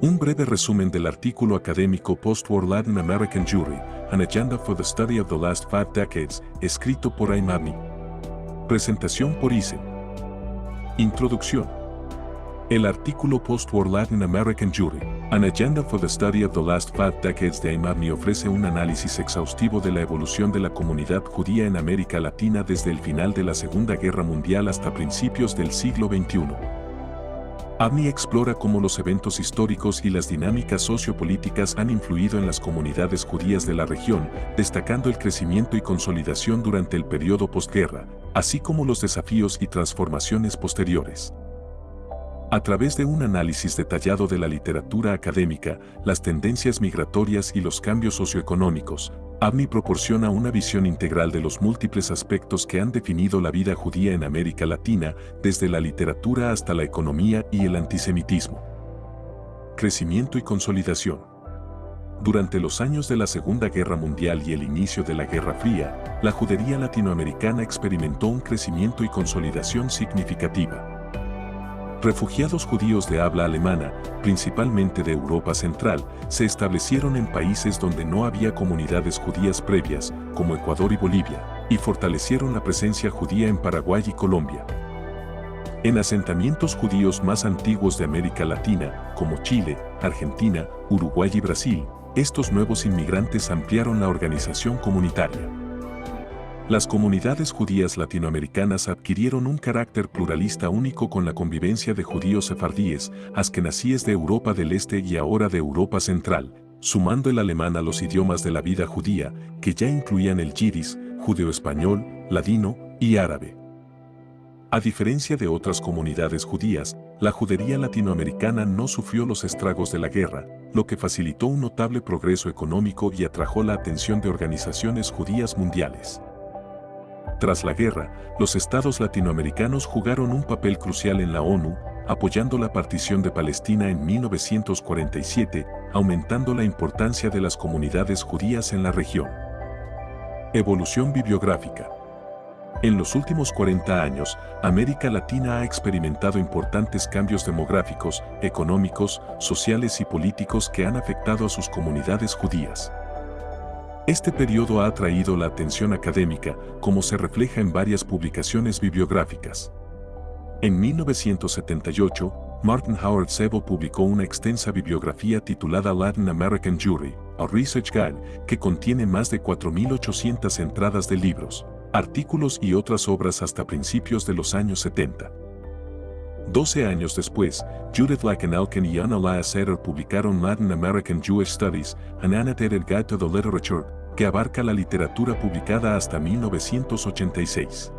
Un breve resumen del artículo académico Post-War Latin American Jewry, An Agenda for the Study of the Last 5 Decades, escrito por Aim Abni. Presentación por Isen. Introducción. El artículo Post-War Latin American Jewry, An Agenda for the Study of the Last 5 Decades de Aim Abni ofrece un análisis exhaustivo de la evolución de la comunidad judía en América Latina desde el final de la Segunda Guerra Mundial hasta principios del siglo XXI. Abni explora cómo los eventos históricos y las dinámicas sociopolíticas han influido en las comunidades judías de la región, destacando el crecimiento y consolidación durante el periodo postguerra, así como los desafíos y transformaciones posteriores. A través de un análisis detallado de la literatura académica, las tendencias migratorias y los cambios socioeconómicos, Abni proporciona una visión integral de los múltiples aspectos que han definido la vida judía en América Latina, desde la literatura hasta la economía y el antisemitismo. Crecimiento y consolidación. Durante los años de la Segunda Guerra Mundial y el inicio de la Guerra Fría, la judería latinoamericana experimentó un crecimiento y consolidación significativa. Refugiados judíos de habla alemana, principalmente de Europa Central, se establecieron en países donde no había comunidades judías previas, como Ecuador y Bolivia, y fortalecieron la presencia judía en Paraguay y Colombia. En asentamientos judíos más antiguos de América Latina, como Chile, Argentina, Uruguay y Brasil, estos nuevos inmigrantes ampliaron la organización comunitaria. Las comunidades judías latinoamericanas adquirieron un carácter pluralista único con la convivencia de judíos sefardíes, askenazíes de Europa del Este y ahora de Europa Central, sumando el alemán a los idiomas de la vida judía, que ya incluían el yidis, judeo-español, ladino y árabe. A diferencia de otras comunidades judías, la judería latinoamericana no sufrió los estragos de la guerra, lo que facilitó un notable progreso económico y atrajo la atención de organizaciones judías mundiales. Tras la guerra, los estados latinoamericanos jugaron un papel crucial en la ONU, apoyando la partición de Palestina en 1947, aumentando la importancia de las comunidades judías en la región. Evolución bibliográfica. En los últimos 40 años, América Latina ha experimentado importantes cambios demográficos, económicos, sociales y políticos que han afectado a sus comunidades judías. Este periodo ha atraído la atención académica, como se refleja en varias publicaciones bibliográficas. En 1978, Martin Howard Sebo publicó una extensa bibliografía titulada Latin American Jewry, A Research Guide, que contiene más de 4.800 entradas de libros, artículos y otras obras hasta principios de los años 70. 12 años después, Judith Lakenalken y Anna Laaseder publicaron Latin American Jewish Studies, An Annotated Guide to the Literature, que abarca la literatura publicada hasta 1986.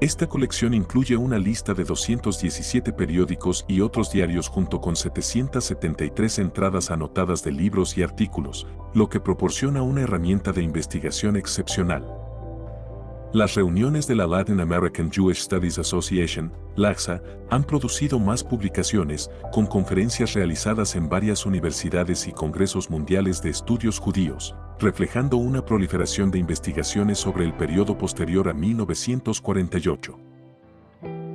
Esta colección incluye una lista de 217 periódicos y otros diarios junto con 773 entradas anotadas de libros y artículos, lo que proporciona una herramienta de investigación excepcional. Las reuniones de la Latin American Jewish Studies Association, LAJSA, han producido más publicaciones, con conferencias realizadas en varias universidades y congresos mundiales de estudios judíos, reflejando una proliferación de investigaciones sobre el periodo posterior a 1948.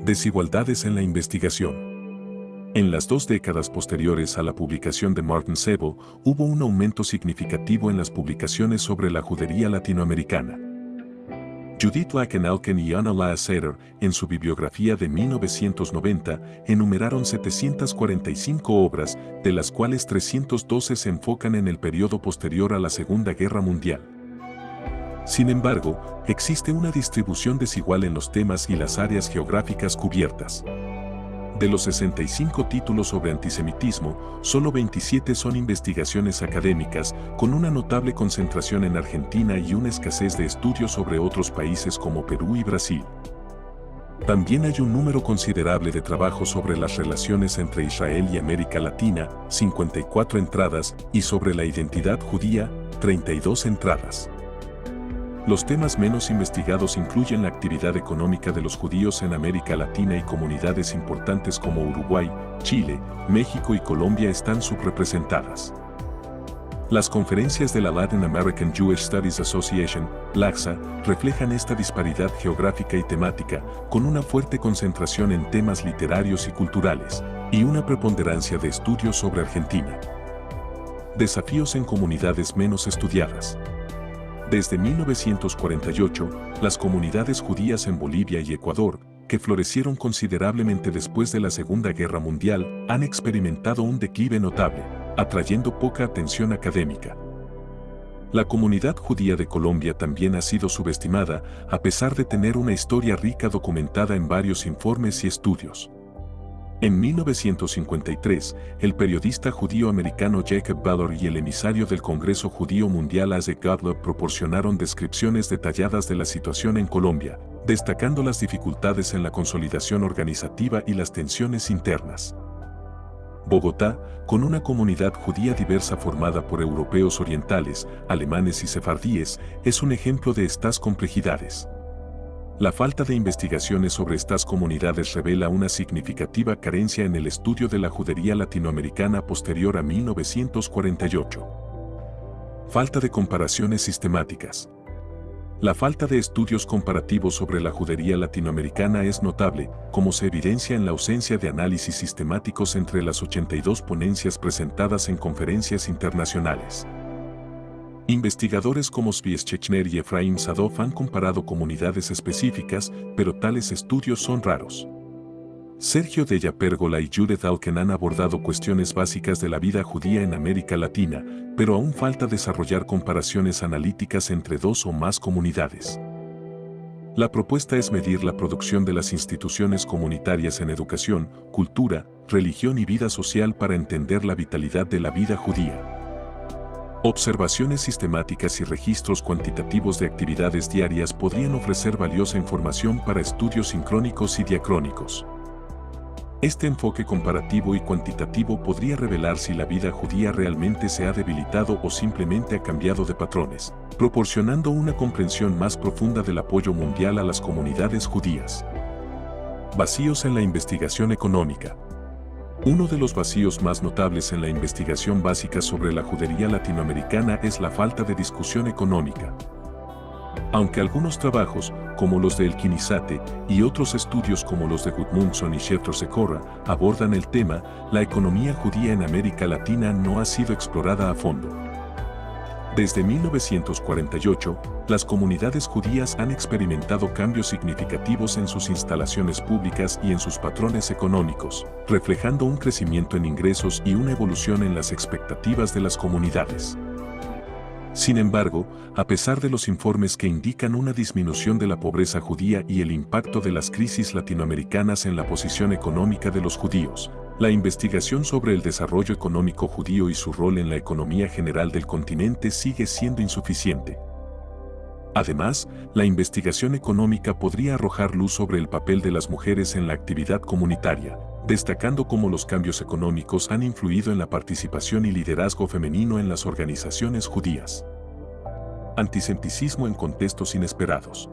Desigualdades en la investigación. En las 2 décadas posteriores a la publicación de Martin Sebo, hubo un aumento significativo en las publicaciones sobre la judería latinoamericana. Judith Lakenalken y Anna Laaseder, en su bibliografía de 1990, enumeraron 745 obras, de las cuales 312 se enfocan en el periodo posterior a la Segunda Guerra Mundial. Sin embargo, existe una distribución desigual en los temas y las áreas geográficas cubiertas. De los 65 títulos sobre antisemitismo, solo 27 son investigaciones académicas, con una notable concentración en Argentina y una escasez de estudios sobre otros países como Perú y Brasil. También hay un número considerable de trabajos sobre las relaciones entre Israel y América Latina, 54 entradas, y sobre la identidad judía, 32 entradas. Los temas menos investigados incluyen la actividad económica de los judíos en América Latina y comunidades importantes como Uruguay, Chile, México y Colombia están subrepresentadas. Las conferencias de la Latin American Jewish Studies Association, LAJSA, reflejan esta disparidad geográfica y temática, con una fuerte concentración en temas literarios y culturales, y una preponderancia de estudios sobre Argentina. Desafíos en comunidades menos estudiadas. Desde 1948, las comunidades judías en Bolivia y Ecuador, que florecieron considerablemente después de la Segunda Guerra Mundial, han experimentado un declive notable, atrayendo poca atención académica. La comunidad judía de Colombia también ha sido subestimada, a pesar de tener una historia rica documentada en varios informes y estudios. En 1953, el periodista judío americano Jacob Ballor y el emisario del Congreso Judío Mundial Isaac Gottlieb proporcionaron descripciones detalladas de la situación en Colombia, destacando las dificultades en la consolidación organizativa y las tensiones internas. Bogotá, con una comunidad judía diversa formada por europeos orientales, alemanes y sefardíes, es un ejemplo de estas complejidades. La falta de investigaciones sobre estas comunidades revela una significativa carencia en el estudio de la judería latinoamericana posterior a 1948. Falta de comparaciones sistemáticas. La falta de estudios comparativos sobre la judería latinoamericana es notable, como se evidencia en la ausencia de análisis sistemáticos entre las 82 ponencias presentadas en conferencias internacionales. Investigadores como Zvi Schechner y Efraim Sadov han comparado comunidades específicas, pero tales estudios son raros. Sergio Della Pérgola y Judith Alken han abordado cuestiones básicas de la vida judía en América Latina, pero aún falta desarrollar comparaciones analíticas entre dos o más comunidades. La propuesta es medir la producción de las instituciones comunitarias en educación, cultura, religión y vida social para entender la vitalidad de la vida judía. Observaciones sistemáticas y registros cuantitativos de actividades diarias podrían ofrecer valiosa información para estudios sincrónicos y diacrónicos. Este enfoque comparativo y cuantitativo podría revelar si la vida judía realmente se ha debilitado o simplemente ha cambiado de patrones, proporcionando una comprensión más profunda del apoyo mundial a las comunidades judías. Vacíos en la investigación económica. Uno de los vacíos más notables en la investigación básica sobre la judería latinoamericana es la falta de discusión económica. Aunque algunos trabajos, como los de Elkin Isate, y otros estudios como los de Gudmundsson y Schefter Secora, abordan el tema, la economía judía en América Latina no ha sido explorada a fondo. Desde 1948, las comunidades judías han experimentado cambios significativos en sus instalaciones públicas y en sus patrones económicos, reflejando un crecimiento en ingresos y una evolución en las expectativas de las comunidades. Sin embargo, a pesar de los informes que indican una disminución de la pobreza judía y el impacto de las crisis latinoamericanas en la posición económica de los judíos, la investigación sobre el desarrollo económico judío y su rol en la economía general del continente sigue siendo insuficiente. Además, la investigación económica podría arrojar luz sobre el papel de las mujeres en la actividad comunitaria, destacando cómo los cambios económicos han influido en la participación y liderazgo femenino en las organizaciones judías. Antisemitismo en contextos inesperados.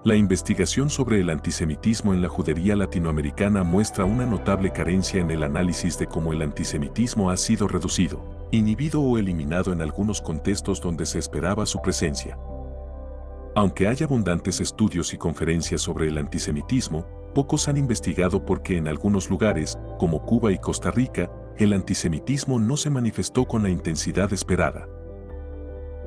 La investigación sobre el antisemitismo en la judería latinoamericana muestra una notable carencia en el análisis de cómo el antisemitismo ha sido reducido, inhibido o eliminado en algunos contextos donde se esperaba su presencia. Aunque hay abundantes estudios y conferencias sobre el antisemitismo, pocos han investigado por qué en algunos lugares, como Cuba y Costa Rica, el antisemitismo no se manifestó con la intensidad esperada.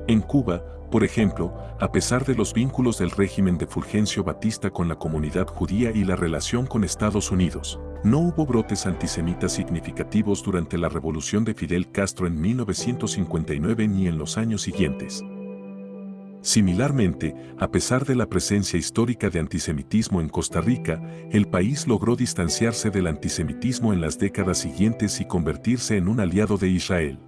En Cuba, por ejemplo, a pesar de los vínculos del régimen de Fulgencio Batista con la comunidad judía y la relación con Estados Unidos, no hubo brotes antisemitas significativos durante la revolución de Fidel Castro en 1959 ni en los años siguientes. Similarmente, a pesar de la presencia histórica de antisemitismo en Costa Rica, el país logró distanciarse del antisemitismo en las décadas siguientes y convertirse en un aliado de Israel.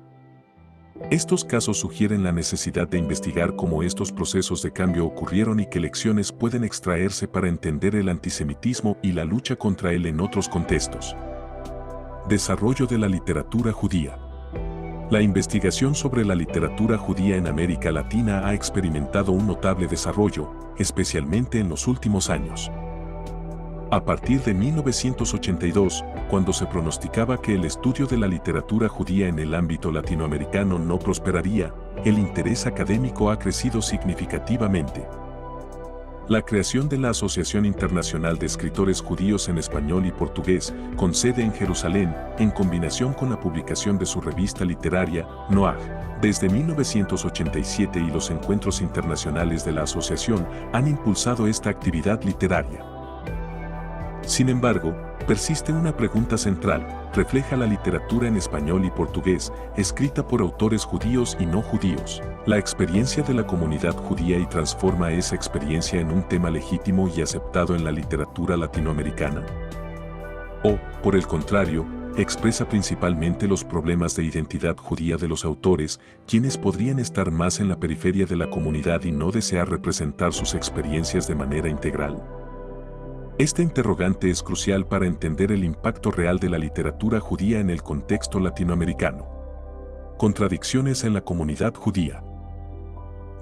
Estos casos sugieren la necesidad de investigar cómo estos procesos de cambio ocurrieron y qué lecciones pueden extraerse para entender el antisemitismo y la lucha contra él en otros contextos. Desarrollo de la literatura judía. La investigación sobre la literatura judía en América Latina ha experimentado un notable desarrollo, especialmente en los últimos años. A partir de 1982, cuando se pronosticaba que el estudio de la literatura judía en el ámbito latinoamericano no prosperaría, el interés académico ha crecido significativamente. La creación de la Asociación Internacional de Escritores Judíos en Español y Portugués, con sede en Jerusalén, en combinación con la publicación de su revista literaria, Noaj, desde 1987 y los encuentros internacionales de la asociación han impulsado esta actividad literaria. Sin embargo, persiste una pregunta central: ¿refleja la literatura en español y portugués, escrita por autores judíos y no judíos, la experiencia de la comunidad judía y transforma esa experiencia en un tema legítimo y aceptado en la literatura latinoamericana? ¿O, por el contrario, expresa principalmente los problemas de identidad judía de los autores, quienes podrían estar más en la periferia de la comunidad y no desear representar sus experiencias de manera integral? Esta interrogante es crucial para entender el impacto real de la literatura judía en el contexto latinoamericano. Contradicciones en la comunidad judía.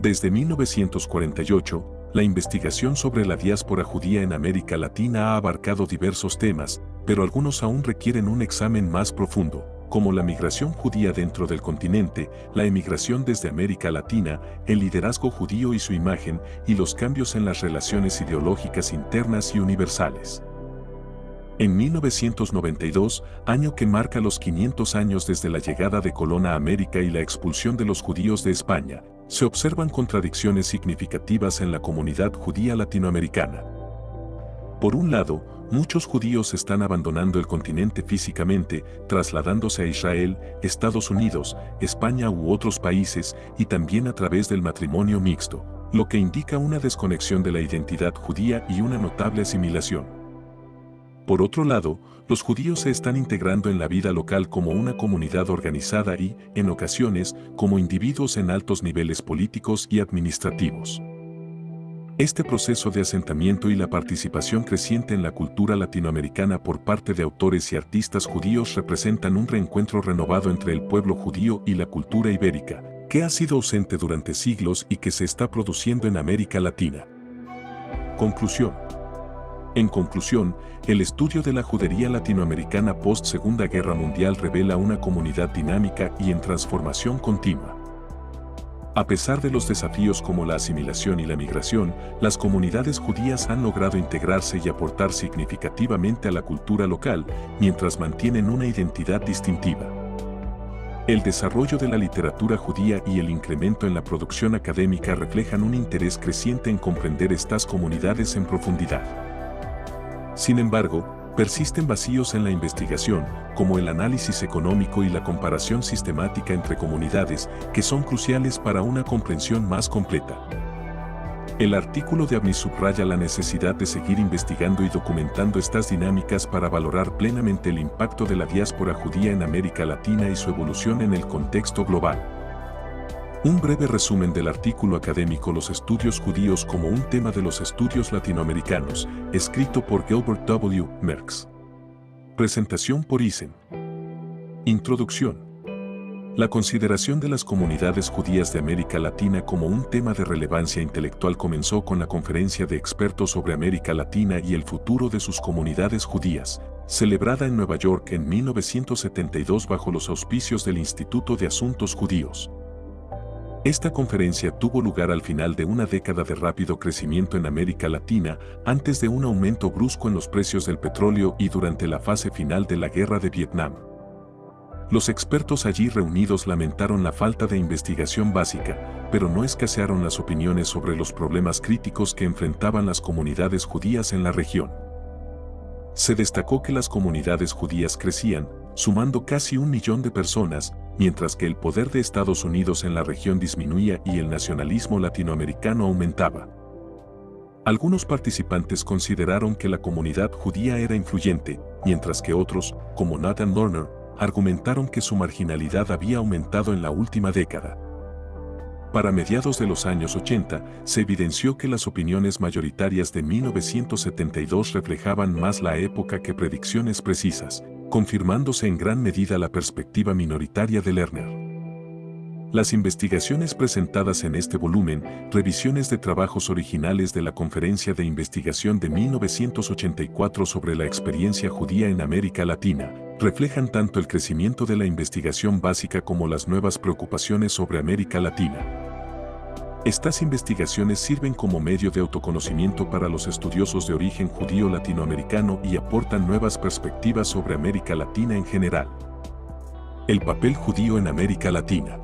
Desde 1948, la investigación sobre la diáspora judía en América Latina ha abarcado diversos temas, pero algunos aún requieren un examen más profundo, como la migración judía dentro del continente, la emigración desde América Latina, el liderazgo judío y su imagen, y los cambios en las relaciones ideológicas internas y universales. En 1992, año que marca los 500 años desde la llegada de Colón a América y la expulsión de los judíos de España, se observan contradicciones significativas en la comunidad judía latinoamericana. Por un lado, muchos judíos están abandonando el continente físicamente, trasladándose a Israel, Estados Unidos, España u otros países, y también a través del matrimonio mixto, lo que indica una desconexión de la identidad judía y una notable asimilación. Por otro lado, los judíos se están integrando en la vida local como una comunidad organizada y, en ocasiones, como individuos en altos niveles políticos y administrativos. Este proceso de asentamiento y la participación creciente en la cultura latinoamericana por parte de autores y artistas judíos representan un reencuentro renovado entre el pueblo judío y la cultura ibérica, que ha sido ausente durante siglos y que se está produciendo en América Latina. Conclusión. En conclusión, el estudio de la judería latinoamericana post-Segunda Guerra Mundial revela una comunidad dinámica y en transformación continua. A pesar de los desafíos como la asimilación y la migración, las comunidades judías han logrado integrarse y aportar significativamente a la cultura local, mientras mantienen una identidad distintiva. El desarrollo de la literatura judía y el incremento en la producción académica reflejan un interés creciente en comprender estas comunidades en profundidad. Sin embargo, persisten vacíos en la investigación, como el análisis económico y la comparación sistemática entre comunidades, que son cruciales para una comprensión más completa. El artículo de Avni subraya la necesidad de seguir investigando y documentando estas dinámicas para valorar plenamente el impacto de la diáspora judía en América Latina y su evolución en el contexto global. Un breve resumen del artículo académico Los estudios judíos como un tema de los estudios latinoamericanos, escrito por Gilbert W. Merks. Presentación por Isen. Introducción. La consideración de las comunidades judías de América Latina como un tema de relevancia intelectual comenzó con la Conferencia de Expertos sobre América Latina y el futuro de sus comunidades judías, celebrada en Nueva York en 1972 bajo los auspicios del Instituto de Asuntos Judíos. Esta conferencia tuvo lugar al final de una década de rápido crecimiento en América Latina, antes de un aumento brusco en los precios del petróleo y durante la fase final de la Guerra de Vietnam. Los expertos allí reunidos lamentaron la falta de investigación básica, pero no escasearon las opiniones sobre los problemas críticos que enfrentaban las comunidades judías en la región. Se destacó que las comunidades judías crecían, sumando casi 1 millón de personas, mientras que el poder de Estados Unidos en la región disminuía y el nacionalismo latinoamericano aumentaba. Algunos participantes consideraron que la comunidad judía era influyente, mientras que otros, como Nathan Lerner, argumentaron que su marginalidad había aumentado en la última década. Para mediados de los años 80, se evidenció que las opiniones mayoritarias de 1972 reflejaban más la época que predicciones precisas, confirmándose en gran medida la perspectiva minoritaria de Lerner. Las investigaciones presentadas en este volumen, revisiones de trabajos originales de la Conferencia de Investigación de 1984 sobre la experiencia judía en América Latina, reflejan tanto el crecimiento de la investigación básica como las nuevas preocupaciones sobre América Latina. Estas investigaciones sirven como medio de autoconocimiento para los estudiosos de origen judío latinoamericano y aportan nuevas perspectivas sobre América Latina en general. El papel judío en América Latina.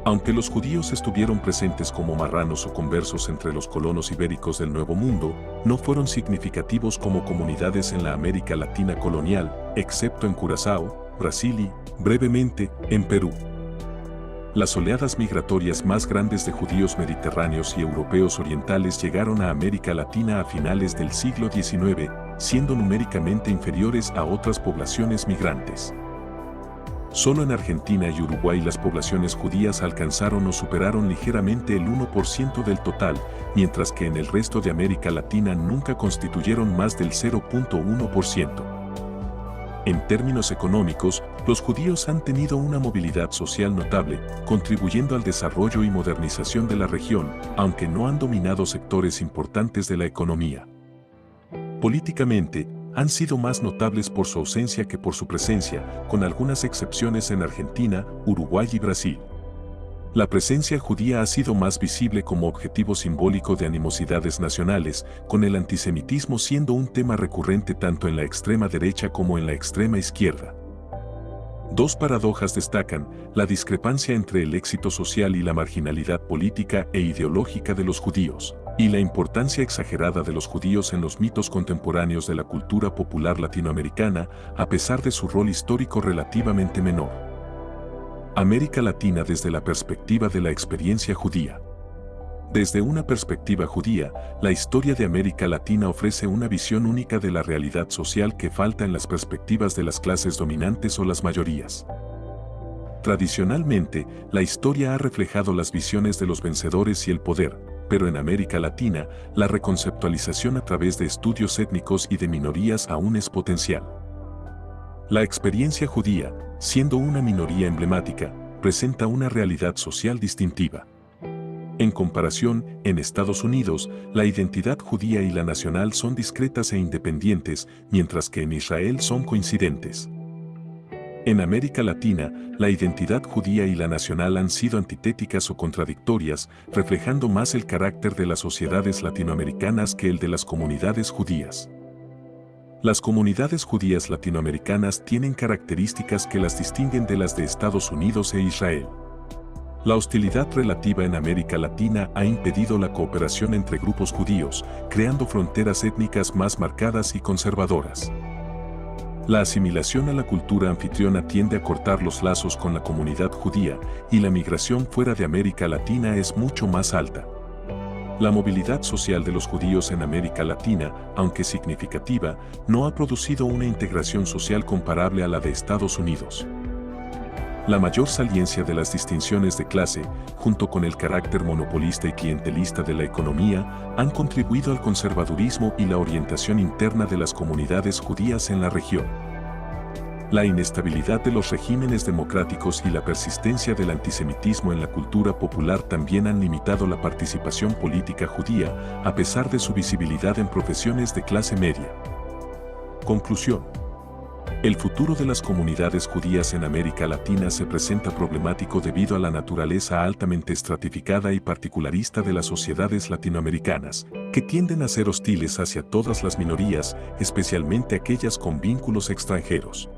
Aunque los judíos estuvieron presentes como marranos o conversos entre los colonos ibéricos del Nuevo Mundo, no fueron significativos como comunidades en la América Latina colonial, excepto en Curazao, Brasil y, brevemente, en Perú. Las oleadas migratorias más grandes de judíos mediterráneos y europeos orientales llegaron a América Latina a finales del siglo XIX, siendo numéricamente inferiores a otras poblaciones migrantes. Solo en Argentina y Uruguay las poblaciones judías alcanzaron o superaron ligeramente el 1% del total, mientras que en el resto de América Latina nunca constituyeron más del 0.1%. En términos económicos, los judíos han tenido una movilidad social notable, contribuyendo al desarrollo y modernización de la región, aunque no han dominado sectores importantes de la economía. Políticamente, han sido más notables por su ausencia que por su presencia, con algunas excepciones en Argentina, Uruguay y Brasil. La presencia judía ha sido más visible como objetivo simbólico de animosidades nacionales, con el antisemitismo siendo un tema recurrente tanto en la extrema derecha como en la extrema izquierda. Dos paradojas destacan: la discrepancia entre el éxito social y la marginalidad política e ideológica de los judíos, y la importancia exagerada de los judíos en los mitos contemporáneos de la cultura popular latinoamericana, a pesar de su rol histórico relativamente menor. América Latina desde la perspectiva de la experiencia judía. Desde una perspectiva judía, la historia de América Latina ofrece una visión única de la realidad social que falta en las perspectivas de las clases dominantes o las mayorías. Tradicionalmente, la historia ha reflejado las visiones de los vencedores y el poder, pero en América Latina, la reconceptualización a través de estudios étnicos y de minorías aún es potencial. La experiencia judía, siendo una minoría emblemática, presenta una realidad social distintiva. En comparación, en Estados Unidos, la identidad judía y la nacional son discretas e independientes, mientras que en Israel son coincidentes. En América Latina, la identidad judía y la nacional han sido antitéticas o contradictorias, reflejando más el carácter de las sociedades latinoamericanas que el de las comunidades judías. Las comunidades judías latinoamericanas tienen características que las distinguen de las de Estados Unidos e Israel. La hostilidad relativa en América Latina ha impedido la cooperación entre grupos judíos, creando fronteras étnicas más marcadas y conservadoras. La asimilación a la cultura anfitriona tiende a cortar los lazos con la comunidad judía, y la migración fuera de América Latina es mucho más alta. La movilidad social de los judíos en América Latina, aunque significativa, no ha producido una integración social comparable a la de Estados Unidos. La mayor saliencia de las distinciones de clase, junto con el carácter monopolista y clientelista de la economía, han contribuido al conservadurismo y la orientación interna de las comunidades judías en la región. La inestabilidad de los regímenes democráticos y la persistencia del antisemitismo en la cultura popular también han limitado la participación política judía, a pesar de su visibilidad en profesiones de clase media. Conclusión. El futuro de las comunidades judías en América Latina se presenta problemático debido a la naturaleza altamente estratificada y particularista de las sociedades latinoamericanas, que tienden a ser hostiles hacia todas las minorías, especialmente aquellas con vínculos extranjeros.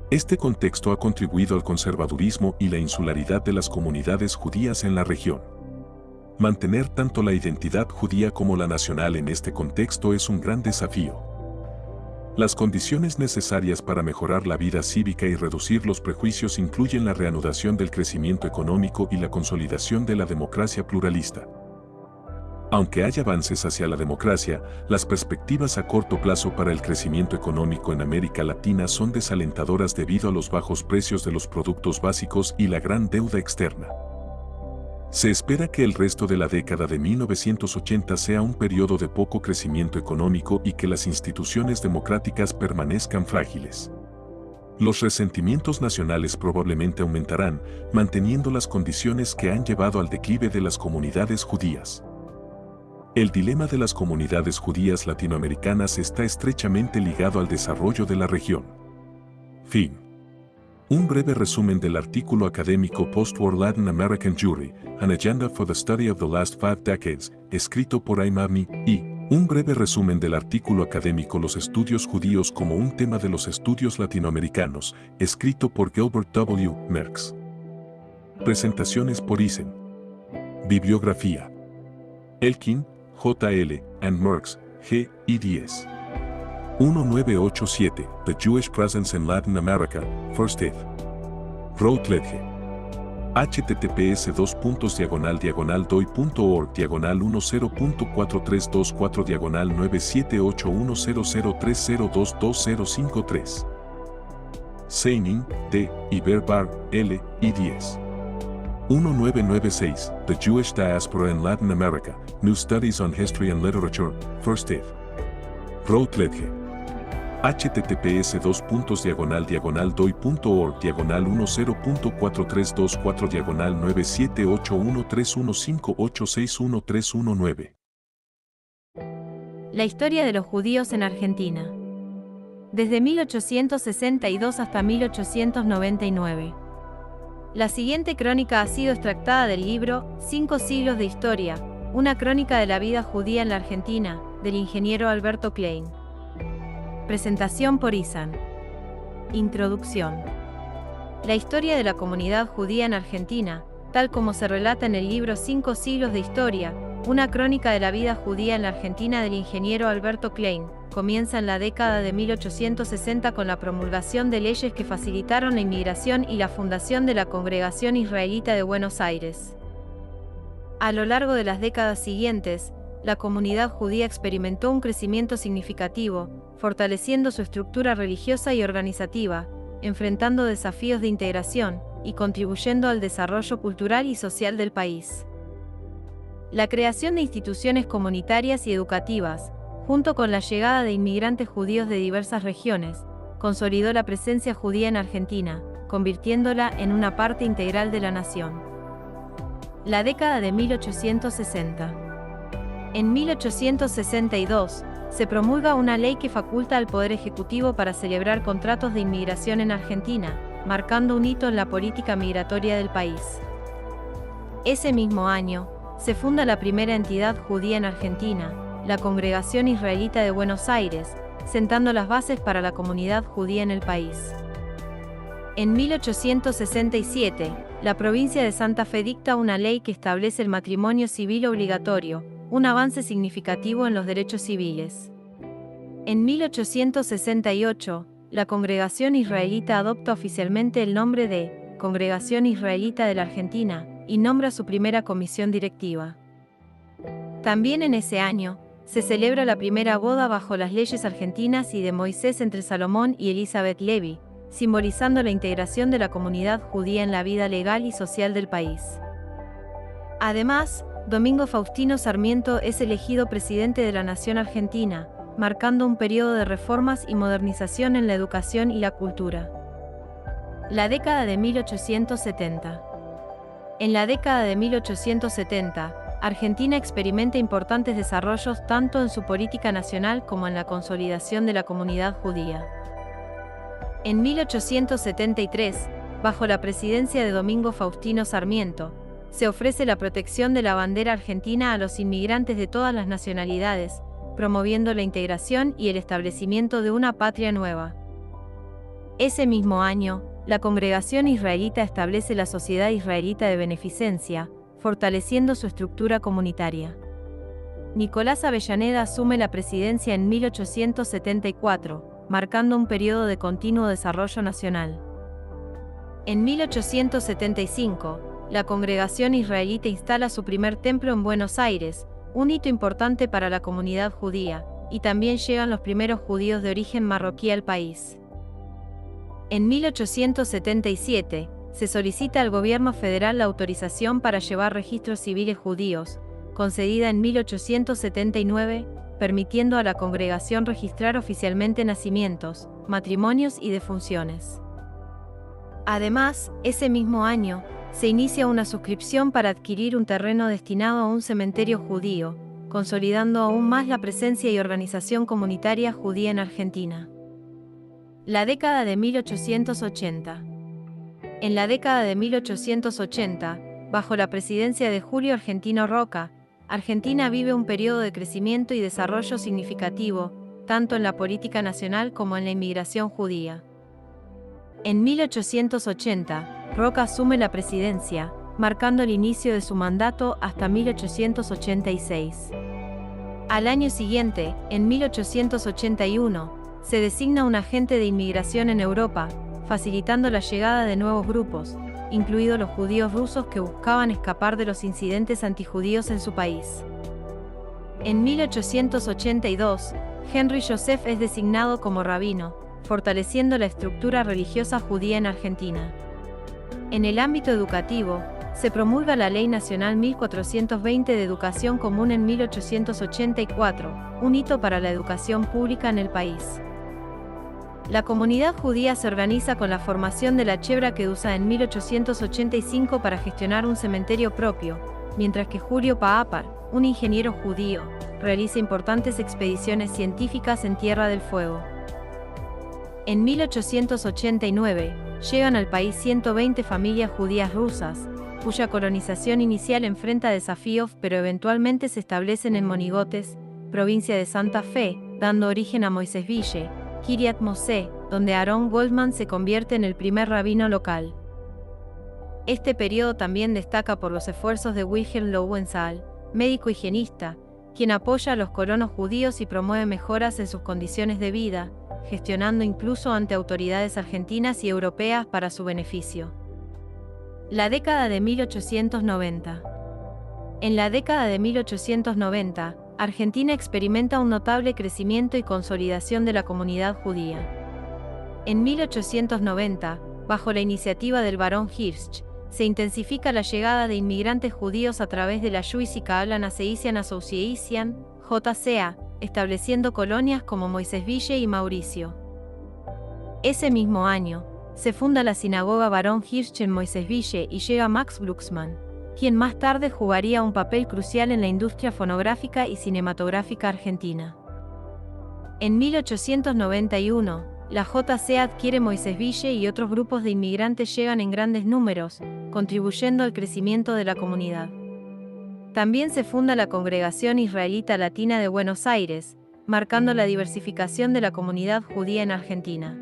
Este contexto ha contribuido al conservadurismo y la insularidad de las comunidades judías en la región. Mantener tanto la identidad judía como la nacional en este contexto es un gran desafío. Las condiciones necesarias para mejorar la vida cívica y reducir los prejuicios incluyen la reanudación del crecimiento económico y la consolidación de la democracia pluralista. Aunque hay avances hacia la democracia, las perspectivas a corto plazo para el crecimiento económico en América Latina son desalentadoras debido a los bajos precios de los productos básicos y la gran deuda externa. Se espera que el resto de la década de 1980 sea un periodo de poco crecimiento económico y que las instituciones democráticas permanezcan frágiles. Los resentimientos nacionales probablemente aumentarán, manteniendo las condiciones que han llevado al declive de las comunidades judías. El dilema de las comunidades judías latinoamericanas está estrechamente ligado al desarrollo de la región. Fin. Un breve resumen del artículo académico Post-War Latin American Jewry, An Agenda for the Study of the Last 5 Decades, escrito por Aymarni, y un breve resumen del artículo académico Los estudios judíos como un tema de los estudios latinoamericanos, escrito por Gilbert W. Merckx. Presentaciones por Eisen. Bibliografía. Elkin, J.L., and Merckx, G. eds. 1987, The Jewish Presence in Latin America, First ed. Routledge. https://doi.org/1024-324-9781003022053. Seining, D. y Berbar, L. eds. 1996, The Jewish Diaspora in Latin America, New Studies on History and Literature, First ed. Routledge. https://doi.org/1024-324-9781315861319. La historia de los judíos en Argentina. Desde 1862 hasta 1899. La siguiente crónica ha sido extractada del libro 5 siglos de historia, una crónica de la vida judía en la Argentina, del ingeniero Alberto Klein. Presentación por Isan. Introducción. La historia de la comunidad judía en Argentina, tal como se relata en el libro 5 siglos de historia, una crónica de la vida judía en la Argentina del ingeniero Alberto Klein, comienza en la década de 1860 con la promulgación de leyes que facilitaron la inmigración y la fundación de la Congregación Israelita de Buenos Aires. A lo largo de las décadas siguientes, la comunidad judía experimentó un crecimiento significativo, fortaleciendo su estructura religiosa y organizativa, enfrentando desafíos de integración y contribuyendo al desarrollo cultural y social del país. La creación de instituciones comunitarias y educativas, junto con la llegada de inmigrantes judíos de diversas regiones, consolidó la presencia judía en Argentina, convirtiéndola en una parte integral de la nación. La década de 1860. En 1862, se promulga una ley que faculta al Poder Ejecutivo para celebrar contratos de inmigración en Argentina, marcando un hito en la política migratoria del país. Ese mismo año, se funda la primera entidad judía en Argentina, la Congregación Israelita de Buenos Aires, sentando las bases para la comunidad judía en el país. En 1867, la provincia de Santa Fe dicta una ley que establece el matrimonio civil obligatorio, un avance significativo en los derechos civiles. En 1868, la Congregación Israelita adopta oficialmente el nombre de Congregación Israelita de la Argentina y nombra su primera comisión directiva. También en ese año, se celebra la primera boda bajo las leyes argentinas y de Moisés entre Salomón y Elizabeth Levy, simbolizando la integración de la comunidad judía en la vida legal y social del país. Además, Domingo Faustino Sarmiento es elegido presidente de la Nación Argentina, marcando un periodo de reformas y modernización en la educación y la cultura. La década de 1870. En la década de 1870, Argentina experimenta importantes desarrollos tanto en su política nacional como en la consolidación de la comunidad judía. En 1873, bajo la presidencia de Domingo Faustino Sarmiento, se ofrece la protección de la bandera argentina a los inmigrantes de todas las nacionalidades, promoviendo la integración y el establecimiento de una patria nueva. Ese mismo año, la Congregación Israelita establece la Sociedad Israelita de Beneficencia, fortaleciendo su estructura comunitaria. Nicolás Avellaneda asume la presidencia en 1874, marcando un periodo de continuo desarrollo nacional. En 1875, la Congregación Israelita instala su primer templo en Buenos Aires, un hito importante para la comunidad judía, y también llegan los primeros judíos de origen marroquí al país. En 1877, se solicita al gobierno federal la autorización para llevar registros civiles judíos, concedida en 1879, permitiendo a la congregación registrar oficialmente nacimientos, matrimonios y defunciones. Además, ese mismo año, se inicia una suscripción para adquirir un terreno destinado a un cementerio judío, consolidando aún más la presencia y organización comunitaria judía en Argentina. La década de 1880. En la década de 1880, bajo la presidencia de Julio Argentino Roca, Argentina vive un periodo de crecimiento y desarrollo significativo, tanto en la política nacional como en la inmigración judía. En 1880, Roca asume la presidencia, marcando el inicio de su mandato hasta 1886. Al año siguiente, en 1881, se designa un agente de inmigración en Europa, facilitando la llegada de nuevos grupos, incluidos los judíos rusos que buscaban escapar de los incidentes antijudíos en su país. En 1882, Henry Joseph es designado como rabino, fortaleciendo la estructura religiosa judía en Argentina. En el ámbito educativo, se promulga la Ley Nacional 1420 de Educación Común en 1884, un hito para la educación pública en el país. La comunidad judía se organiza con la formación de la Chebra Kedusa en 1885 para gestionar un cementerio propio, mientras que Julio Paapar, un ingeniero judío, realiza importantes expediciones científicas en Tierra del Fuego. En 1889, llegan al país 120 familias judías rusas, cuya colonización inicial enfrenta desafíos pero eventualmente se establecen en Monigotes, provincia de Santa Fe, dando origen a Moisésville, Kiryat Moshe, donde Aaron Goldman se convierte en el primer rabino local. Este periodo también destaca por los esfuerzos de Wilhelm Lowenthal, médico higienista, quien apoya a los colonos judíos y promueve mejoras en sus condiciones de vida, gestionando incluso ante autoridades argentinas y europeas para su beneficio. La década de 1890. En la década de 1890, Argentina experimenta un notable crecimiento y consolidación de la comunidad judía. En 1890, bajo la iniciativa del barón Hirsch, se intensifica la llegada de inmigrantes judíos a través de la Jewish Kahal Asian Association, JCA, estableciendo colonias como Moisésville y Mauricio. Ese mismo año, se funda la sinagoga Barón Hirsch en Moisésville y llega Max Glucksmann, quien más tarde jugaría un papel crucial en la industria fonográfica y cinematográfica argentina. En 1891, la JC adquiere Moisésville y otros grupos de inmigrantes llegan en grandes números, contribuyendo al crecimiento de la comunidad. También se funda la Congregación Israelita Latina de Buenos Aires, marcando la diversificación de la comunidad judía en Argentina.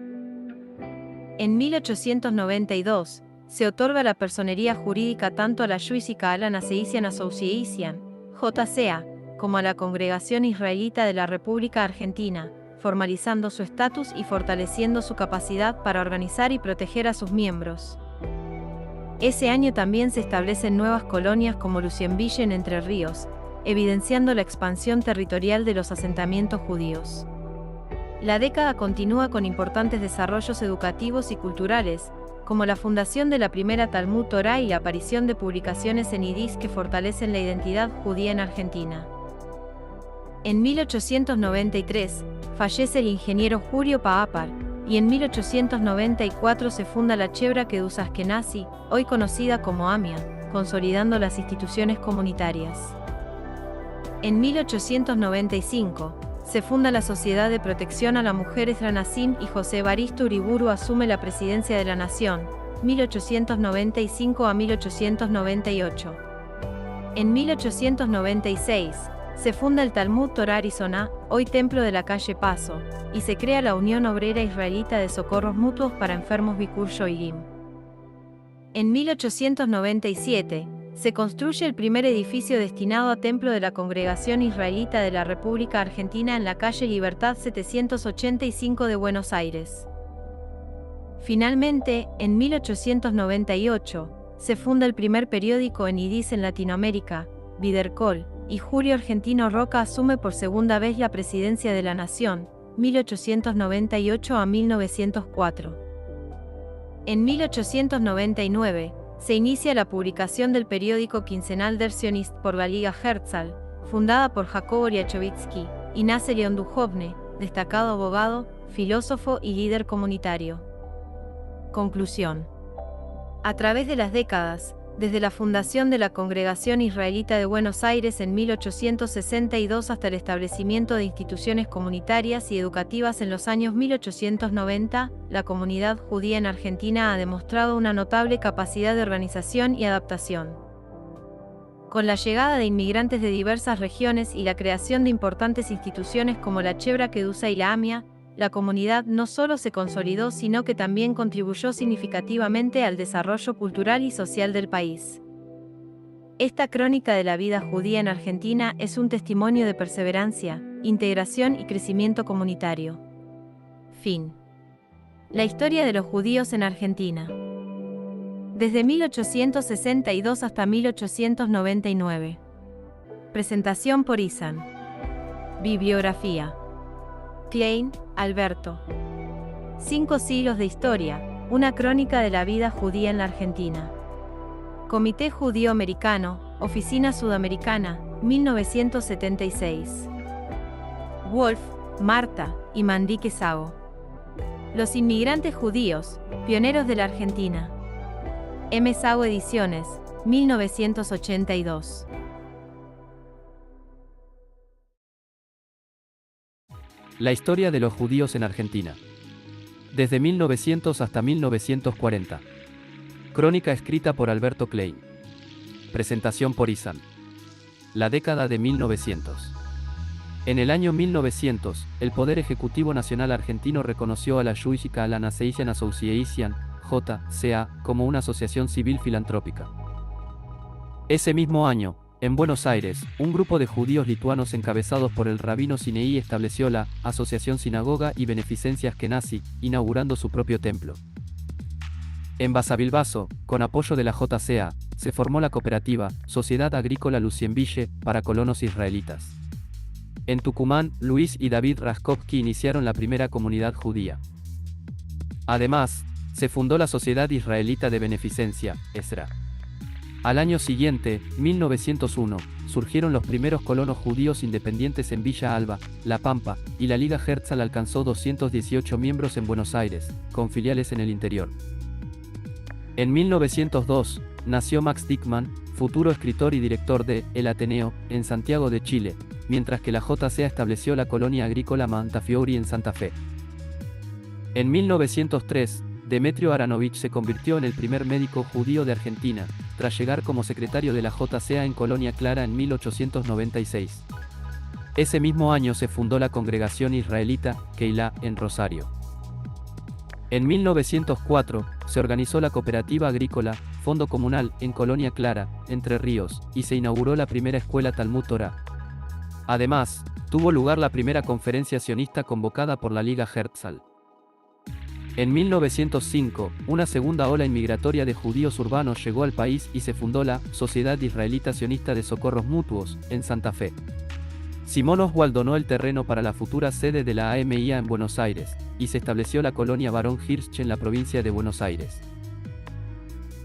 En 1892, se otorga la personería jurídica tanto a la Jewish Kahal Asian Association, JCA, como a la Congregación Israelita de la República Argentina, formalizando su estatus y fortaleciendo su capacidad para organizar y proteger a sus miembros. Ese año también se establecen nuevas colonias como Lucienville en Entre Ríos, evidenciando la expansión territorial de los asentamientos judíos. La década continúa con importantes desarrollos educativos y culturales, como la fundación de la primera Talmud Torah y la aparición de publicaciones en yiddish que fortalecen la identidad judía en Argentina. En 1893, fallece el ingeniero Julio Paapar, y en 1894 se funda la Chebra Kedusa Ashkenazi, hoy conocida como AMIA, consolidando las instituciones comunitarias. En 1895, se funda la Sociedad de Protección a la Mujer Ezra Nassim y José Evaristo Uriburu asume la presidencia de la Nación, 1895 a 1898. En 1896, se funda el Talmud Torah Arizona, hoy templo de la calle Paso, y se crea la Unión Obrera Israelita de Socorros Mutuos para Enfermos Bikur Shoigim. En 1897, se construye el primer edificio destinado a templo de la Congregación Israelita de la República Argentina en la calle Libertad 785 de Buenos Aires. Finalmente, en 1898, se funda el primer periódico en yiddish en Latinoamérica, Vidercol, y Julio Argentino Roca asume por segunda vez la presidencia de la Nación, 1898 a 1904. En 1899, se inicia la publicación del periódico quincenal Der Zionist por la Liga Herzl, fundada por Jacobo Riachovitsky, y nace León Duhovne, destacado abogado, filósofo y líder comunitario. Conclusión. A través de las décadas, Desde la fundación de la Congregación Israelita de Buenos Aires en 1862 hasta el establecimiento de instituciones comunitarias y educativas en los años 1890, la comunidad judía en Argentina ha demostrado una notable capacidad de organización y adaptación. Con la llegada de inmigrantes de diversas regiones y la creación de importantes instituciones como la Chebra Kedusa y la AMIA, la comunidad no solo se consolidó sino que también contribuyó significativamente al desarrollo cultural y social del país. Esta crónica de la vida judía en Argentina es un testimonio de perseverancia, integración y crecimiento comunitario. Fin. La historia de los judíos en Argentina. Desde 1862 hasta 1899. Presentación por Isan. Bibliografía. Klein, Alberto. 5 siglos de historia, una crónica de la vida judía en la Argentina. Comité Judío Americano, Oficina Sudamericana, 1976. Wolf, Marta, y Manrique Sago. Los inmigrantes judíos, pioneros de la Argentina. M. Sago Ediciones, 1982. La historia de los judíos en Argentina. Desde 1900 hasta 1940. Crónica escrita por Alberto Klein. Presentación por Isan. La década de 1900. En el año 1900, el Poder Ejecutivo Nacional Argentino reconoció a la Jewish Association Association, JCA, como una asociación civil filantrópica. Ese mismo año, en Buenos Aires, un grupo de judíos lituanos encabezados por el rabino Sinei estableció la Asociación Sinagoga y Beneficencia Askenazi, inaugurando su propio templo. En Basavilbaso, con apoyo de la JCA, se formó la cooperativa Sociedad Agrícola Lucienville para colonos israelitas. En Tucumán, Luis y David Raskovsky iniciaron la primera comunidad judía. Además, se fundó la Sociedad Israelita de Beneficencia, ESRA. Al año siguiente, 1901, surgieron los primeros colonos judíos independientes en Villa Alba, La Pampa, y la Liga Herzl alcanzó 218 miembros en Buenos Aires, con filiales en el interior. En 1902, nació Max Dickmann, futuro escritor y director de El Ateneo, en Santiago de Chile, mientras que la JCA estableció la colonia agrícola Montefiore en Santa Fe. En 1903, Demetrio Aranovich se convirtió en el primer médico judío de Argentina, tras llegar como secretario de la JCA en Colonia Clara en 1896. Ese mismo año se fundó la congregación israelita, Keilah, en Rosario. En 1904, se organizó la cooperativa agrícola, Fondo Comunal, en Colonia Clara, Entre Ríos, y se inauguró la primera escuela Talmud Torah. Además, tuvo lugar la primera conferencia sionista convocada por la Liga Herzl. En 1905, una segunda ola inmigratoria de judíos urbanos llegó al país y se fundó la Sociedad Israelita Sionista de Socorros Mutuos, en Santa Fe. Simón Oswald donó el terreno para la futura sede de la AMIA en Buenos Aires, y se estableció la colonia Barón Hirsch en la provincia de Buenos Aires.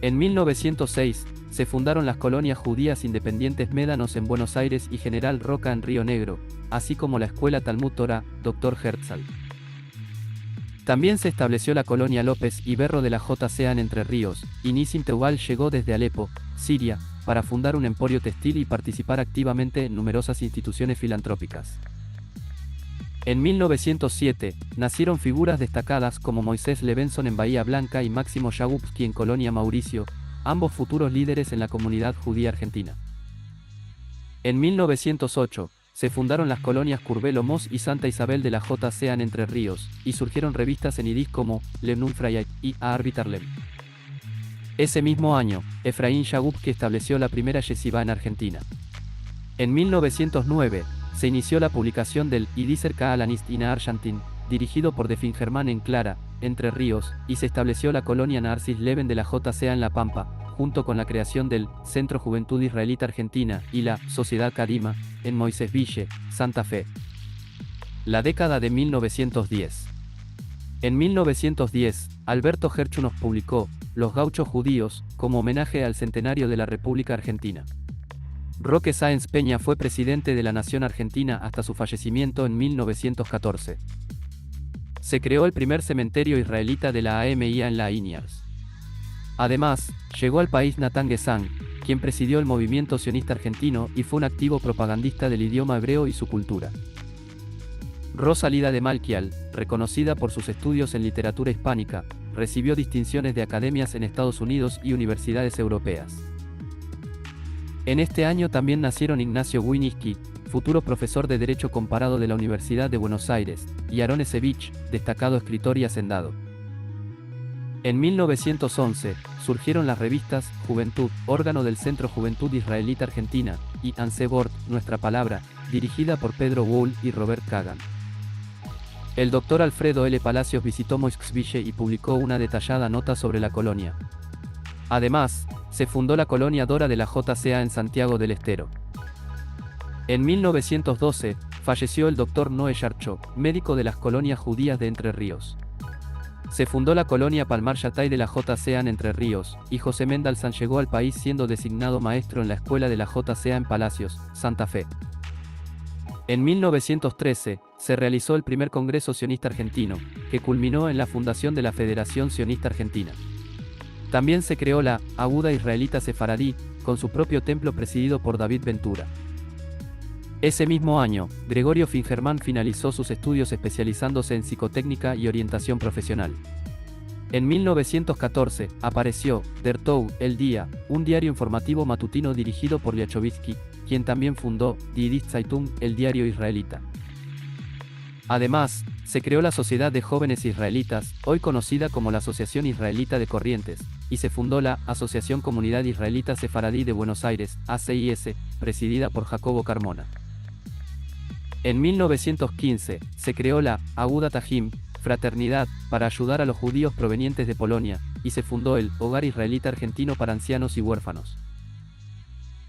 En 1906, se fundaron las colonias judías independientes Médanos en Buenos Aires y General Roca en Río Negro, así como la escuela Talmud Torah, Dr. Herzl. También se estableció la colonia López y Berro de la JCA en Entre Ríos, y Nissim Teubal llegó desde Alepo, Siria, para fundar un emporio textil y participar activamente en numerosas instituciones filantrópicas. En 1907, nacieron figuras destacadas como Moisés Levenson en Bahía Blanca y Máximo Yagubski en Colonia Mauricio, ambos futuros líderes en la comunidad judía argentina. En 1908, se fundaron las colonias Curbelo Mos y Santa Isabel de la JCA en Entre Ríos, y surgieron revistas en yiddish como Lemnun Freiheit y Arbitarlem. Ese mismo año, Efraín Yagubski estableció la primera yeshiva en Argentina. En 1909, se inició la publicación del Yiddiser Kaalanist in Argentin, dirigido por Defin Germán en Clara, Entre Ríos, y se estableció la colonia Narcis Leven de la JCA en La Pampa, junto con la creación del Centro Juventud Israelita Argentina y la Sociedad Kadima, en Moisésville, Santa Fe. La década de 1910. En 1910, Alberto Gerchunos publicó Los Gauchos Judíos, como homenaje al centenario de la República Argentina. Roque Sáenz Peña fue presidente de la Nación Argentina hasta su fallecimiento en 1914. Se creó el primer cementerio israelita de la AMIA en la Liniers. Además, llegó al país Natán Gesang, quien presidió el movimiento sionista argentino y fue un activo propagandista del idioma hebreo y su cultura. Rosalida de Malkiel, reconocida por sus estudios en literatura hispánica, recibió distinciones de academias en Estados Unidos y universidades europeas. En este año también nacieron Ignacio Wieniawski, futuro profesor de Derecho Comparado de la Universidad de Buenos Aires, y Aaron Esevich, destacado escritor y hacendado. En 1911, surgieron las revistas Juventud, órgano del Centro Juventud Israelita Argentina, y Anse Wort, Nuestra Palabra, dirigida por Pedro Wohl y Robert Kagan. El doctor Alfredo L. Palacios visitó Moskville y publicó una detallada nota sobre la colonia. Además, se fundó la colonia Dora de la JCA en Santiago del Estero. En 1912, falleció el doctor Noé Yarchok, médico de las colonias judías de Entre Ríos. Se fundó la colonia Palmar Yatay de la JCA en Entre Ríos, y José Mendelssohn llegó al país siendo designado maestro en la escuela de la JCA en Palacios, Santa Fe. En 1913, se realizó el primer Congreso Sionista Argentino, que culminó en la fundación de la Federación Sionista Argentina. También se creó la Aguda Israelita Sefaradí, con su propio templo presidido por David Ventura. Ese mismo año, Gregorio Fingerman finalizó sus estudios especializándose en psicotécnica y orientación profesional. En 1914, apareció Der Tag, El Día, un diario informativo matutino dirigido por Liachovitsky, quien también fundó Die Yedicht Zeitung, el diario israelita. Además, se creó la Sociedad de Jóvenes Israelitas, hoy conocida como la Asociación Israelita de Corrientes, y se fundó la Asociación Comunidad Israelita Sefaradí de Buenos Aires, ACIS, presidida por Jacobo Carmona. En 1915, se creó la Agudat Ahim, Fraternidad, para ayudar a los judíos provenientes de Polonia, y se fundó el Hogar Israelita Argentino para Ancianos y Huérfanos.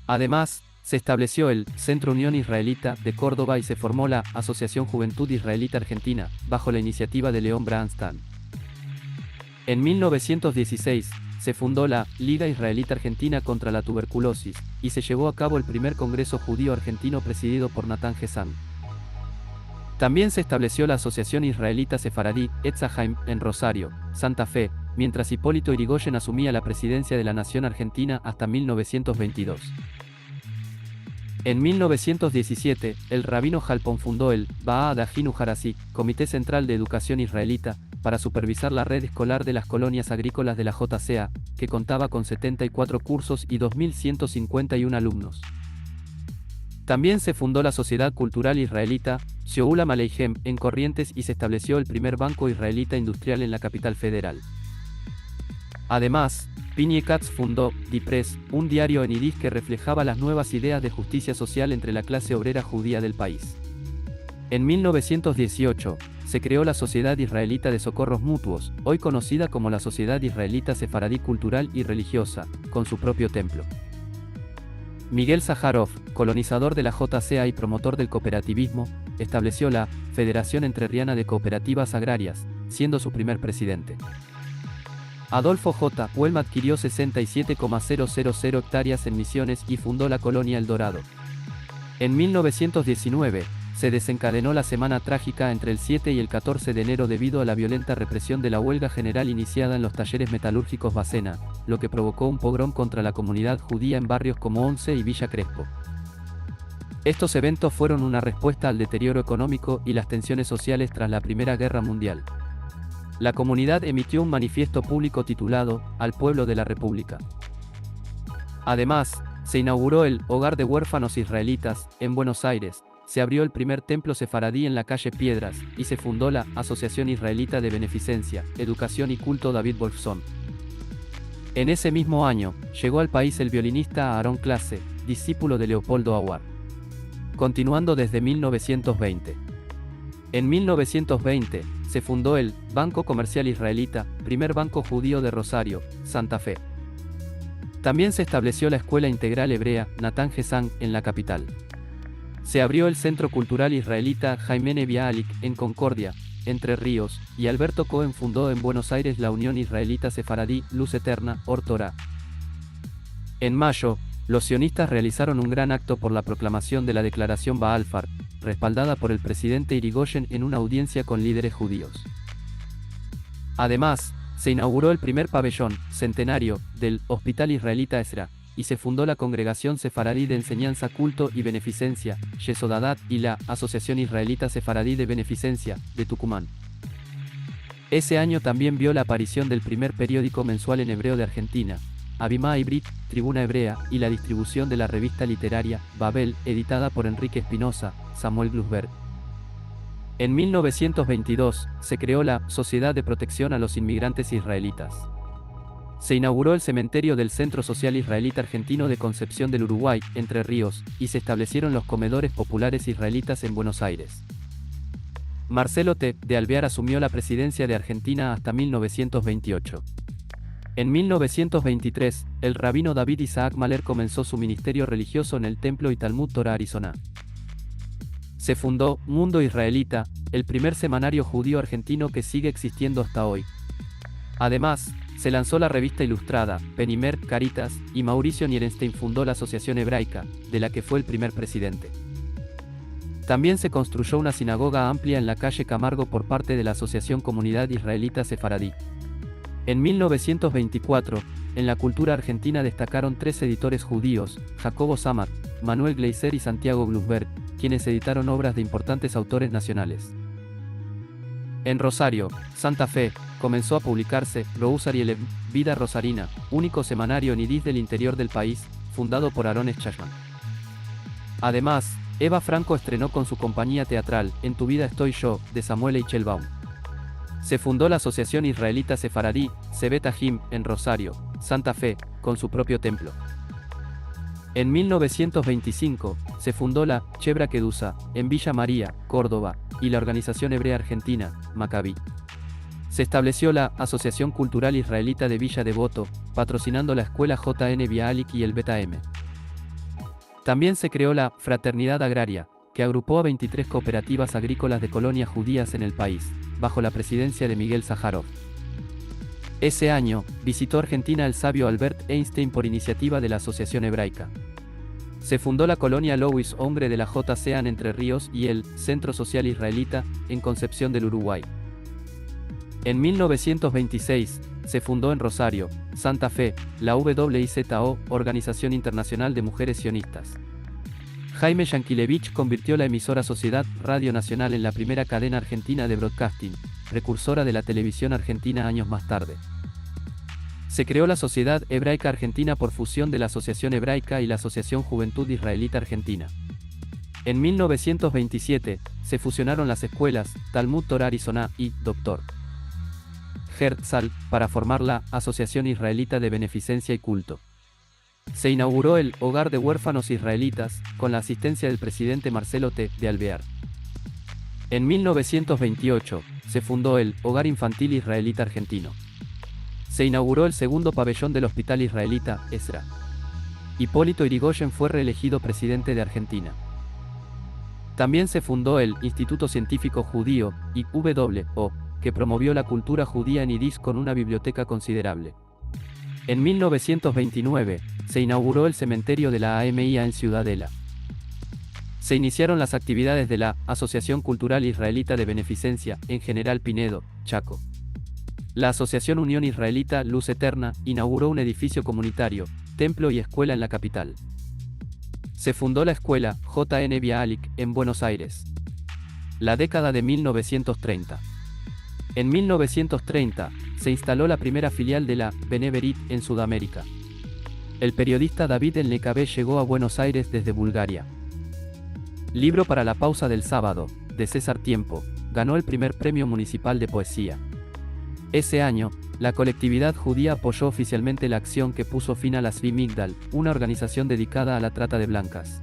Además, se estableció el Centro Unión Israelita de Córdoba y se formó la Asociación Juventud Israelita Argentina, bajo la iniciativa de León Branstan. En 1916, se fundó la Liga Israelita Argentina contra la Tuberculosis, y se llevó a cabo el primer Congreso Judío Argentino presidido por Natán Gesang. También se estableció la Asociación Israelita Sefaradí, Etzaheim, en Rosario, Santa Fe, mientras Hipólito Yrigoyen asumía la presidencia de la Nación Argentina hasta 1922. En 1917, el rabino Halpón fundó el Ba'ad Ahinu Harasi, Comité Central de Educación Israelita, para supervisar la red escolar de las colonias agrícolas de la JCA, que contaba con 74 cursos y 2.151 alumnos. También se fundó la Sociedad Cultural Israelita, Sheulam Aleichem, en Corrientes y se estableció el primer banco israelita industrial en la capital federal. Además, Pinnie Katz fundó Die Press, un diario en yiddish que reflejaba las nuevas ideas de justicia social entre la clase obrera judía del país. En 1918, se creó la Sociedad Israelita de Socorros Mutuos, hoy conocida como la Sociedad Israelita Sefaradí Cultural y Religiosa, con su propio templo. Miguel Sájarov, colonizador de la JCA y promotor del cooperativismo, estableció la Federación Entrerriana de Cooperativas Agrarias, siendo su primer presidente. Adolfo J. Huelma adquirió 67,000 hectáreas en Misiones y fundó la colonia El Dorado. En 1919, se desencadenó la Semana Trágica entre el 7 y el 14 de enero debido a la violenta represión de la huelga general iniciada en los talleres metalúrgicos Bacena, lo que provocó un pogrom contra la comunidad judía en barrios como Once y Villa Crespo. Estos eventos fueron una respuesta al deterioro económico y las tensiones sociales tras la Primera Guerra Mundial. La comunidad emitió un manifiesto público titulado Al Pueblo de la República. Además, se inauguró el Hogar de Huérfanos Israelitas, en Buenos Aires, se abrió el primer templo sefaradí en la calle Piedras, y se fundó la Asociación Israelita de Beneficencia, Educación y Culto David Wolfson. En ese mismo año, llegó al país el violinista Aaron Clase, discípulo de Leopoldo Aguar. Continuando desde 1920. En 1920, se fundó el Banco Comercial Israelita, primer banco judío de Rosario, Santa Fe. También se estableció la Escuela Integral Hebrea, Natán Gesang, en la capital. Se abrió el Centro Cultural Israelita Jaime Bialik, en Concordia, Entre Ríos, y Alberto Cohen fundó en Buenos Aires la Unión Israelita Sefaradí, Luz Eterna, Or Torah. En mayo, los sionistas realizaron un gran acto por la proclamación de la Declaración Baalfar, respaldada por el presidente Yrigoyen en una audiencia con líderes judíos. Además, Se inauguró el primer pabellón, centenario, del Hospital Israelita Ezra, y se fundó la Congregación Sefaradí de Enseñanza, Culto y Beneficencia, Yesodadat, y la Asociación Israelita Sefaradí de Beneficencia, de Tucumán. Ese año también vio la aparición del primer periódico mensual en hebreo de Argentina, Abimá Ibrit, Tribuna Hebrea, y la distribución de la revista literaria, Babel, editada por Enrique Espinosa, Samuel Glusberg. En 1922, se creó la Sociedad de Protección a los Inmigrantes Israelitas. Se inauguró el cementerio del Centro Social Israelita Argentino de Concepción del Uruguay, Entre Ríos, y se establecieron los comedores populares israelitas en Buenos Aires. Marcelo T. de Alvear asumió la presidencia de Argentina hasta 1928. En 1923, el rabino David Isaac Mahler comenzó su ministerio religioso en el Templo y Talmud Torah Arizona. Se fundó Mundo Israelita, el primer semanario judío argentino que sigue existiendo hasta hoy. Además, se lanzó la revista ilustrada, Penimer, Caritas, y Mauricio Nierenstein fundó la Asociación Hebraica, de la que fue el primer presidente. También se construyó una sinagoga amplia en la calle Camargo por parte de la Asociación Comunidad Israelita Sefaradí. En 1924, en la cultura argentina destacaron 3 editores judíos, Jacobo Samar, Manuel Gleiser y Santiago Glusberg, quienes editaron obras de importantes autores nacionales. En Rosario, Santa Fe, comenzó a publicarse Rousariel, Vida Rosarina, único semanario en yiddish del interior del país, fundado por Aaron Schachman. Además, Eva Franco estrenó con su compañía teatral En tu vida estoy yo, de Samuel Eichelbaum. Se fundó la Asociación Israelita Sefaradí, Sebet Ahim, en Rosario, Santa Fe, con su propio templo. En 1925, se fundó la Chebra Kedusa, en Villa María, Córdoba, y la Organización Hebrea Argentina, Maccabi. Se estableció la Asociación Cultural Israelita de Villa Devoto, patrocinando la Escuela J.N. Bialik y el Beta M. También se creó la Fraternidad Agraria, que agrupó a 23 cooperativas agrícolas de colonias judías en el país, bajo la presidencia de Miguel Sájarov. Ese año, visitó Argentina el sabio Albert Einstein por iniciativa de la Asociación Hebraica. Se fundó la colonia Louis Hombre de la JCA en Entre Ríos y el Centro Social Israelita, en Concepción del Uruguay. En 1926, se fundó en Rosario, Santa Fe, la WIZO, Organización Internacional de Mujeres Sionistas. Jaime Yankelevich convirtió la emisora Sociedad Radio Nacional en la primera cadena argentina de broadcasting, precursora de la televisión argentina años más tarde. Se creó la Sociedad Hebraica Argentina por fusión de la Asociación Hebraica y la Asociación Juventud Israelita Argentina. En 1927, se fusionaron las escuelas Talmud Torah Arizona y Dr. Herzl para formar la Asociación Israelita de Beneficencia y Culto. Se inauguró el Hogar de Huérfanos Israelitas, con la asistencia del presidente Marcelo T. de Alvear. En 1928, se fundó el Hogar Infantil Israelita Argentino. Se inauguró el segundo pabellón del Hospital Israelita, Ezra. Hipólito Yrigoyen fue reelegido presidente de Argentina. También se fundó el Instituto Científico Judío, IWO, que promovió la cultura judía en yiddish con una biblioteca considerable. En 1929, se inauguró el cementerio de la AMIA en Ciudadela. Se iniciaron las actividades de la Asociación Cultural Israelita de Beneficencia, en General Pinedo, Chaco. La Asociación Unión Israelita Luz Eterna inauguró un edificio comunitario, templo y escuela en la capital. Se fundó la escuela J.N. Bialik en Buenos Aires. La década de 1930. En 1930, se instaló la primera filial de la Beneverit en Sudamérica. El periodista David El Nekabé llegó a Buenos Aires desde Bulgaria. Libro para la pausa del sábado, de César Tiempo, ganó el primer premio municipal de poesía. Ese año, la colectividad judía apoyó oficialmente la acción que puso fin a la Zvi Migdal, una organización dedicada a la trata de blancas.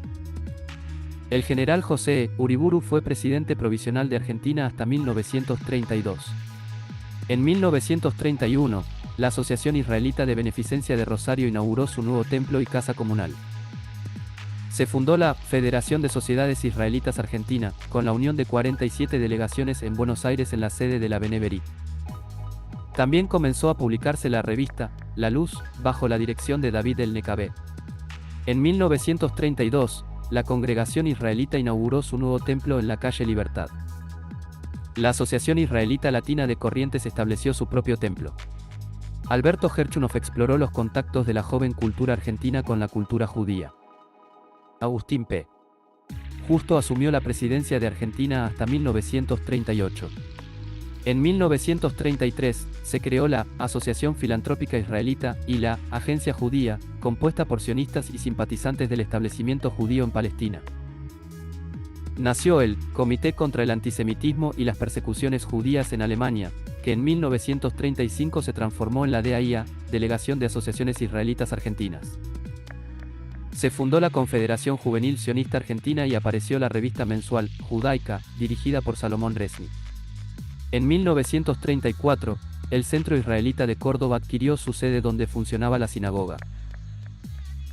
El general José Uriburu fue presidente provisional de Argentina hasta 1932. En 1931, la Asociación Israelita de Beneficencia de Rosario inauguró su nuevo templo y casa comunal. Se fundó la Federación de Sociedades Israelitas Argentina, con la unión de 47 delegaciones en Buenos Aires en la sede de la Beneverit. También comenzó a publicarse la revista La Luz, bajo la dirección de David El Nekabé. En 1932, la Congregación Israelita inauguró su nuevo templo en la calle Libertad. La Asociación Israelita Latina de Corrientes estableció su propio templo. Alberto Gerchunov exploró los contactos de la joven cultura argentina con la cultura judía. Agustín P. Justo asumió la presidencia de Argentina hasta 1938. En 1933, se creó la Asociación Filantrópica Israelita y la Agencia Judía, compuesta por sionistas y simpatizantes del establecimiento judío en Palestina. Nació el Comité contra el Antisemitismo y las Persecuciones Judías en Alemania, que en 1935 se transformó en la DAIA, Delegación de Asociaciones Israelitas Argentinas. Se fundó la Confederación Juvenil Sionista Argentina y apareció la revista mensual Judaica, dirigida por Salomón Resnick. En 1934, el Centro Israelita de Córdoba adquirió su sede donde funcionaba la sinagoga.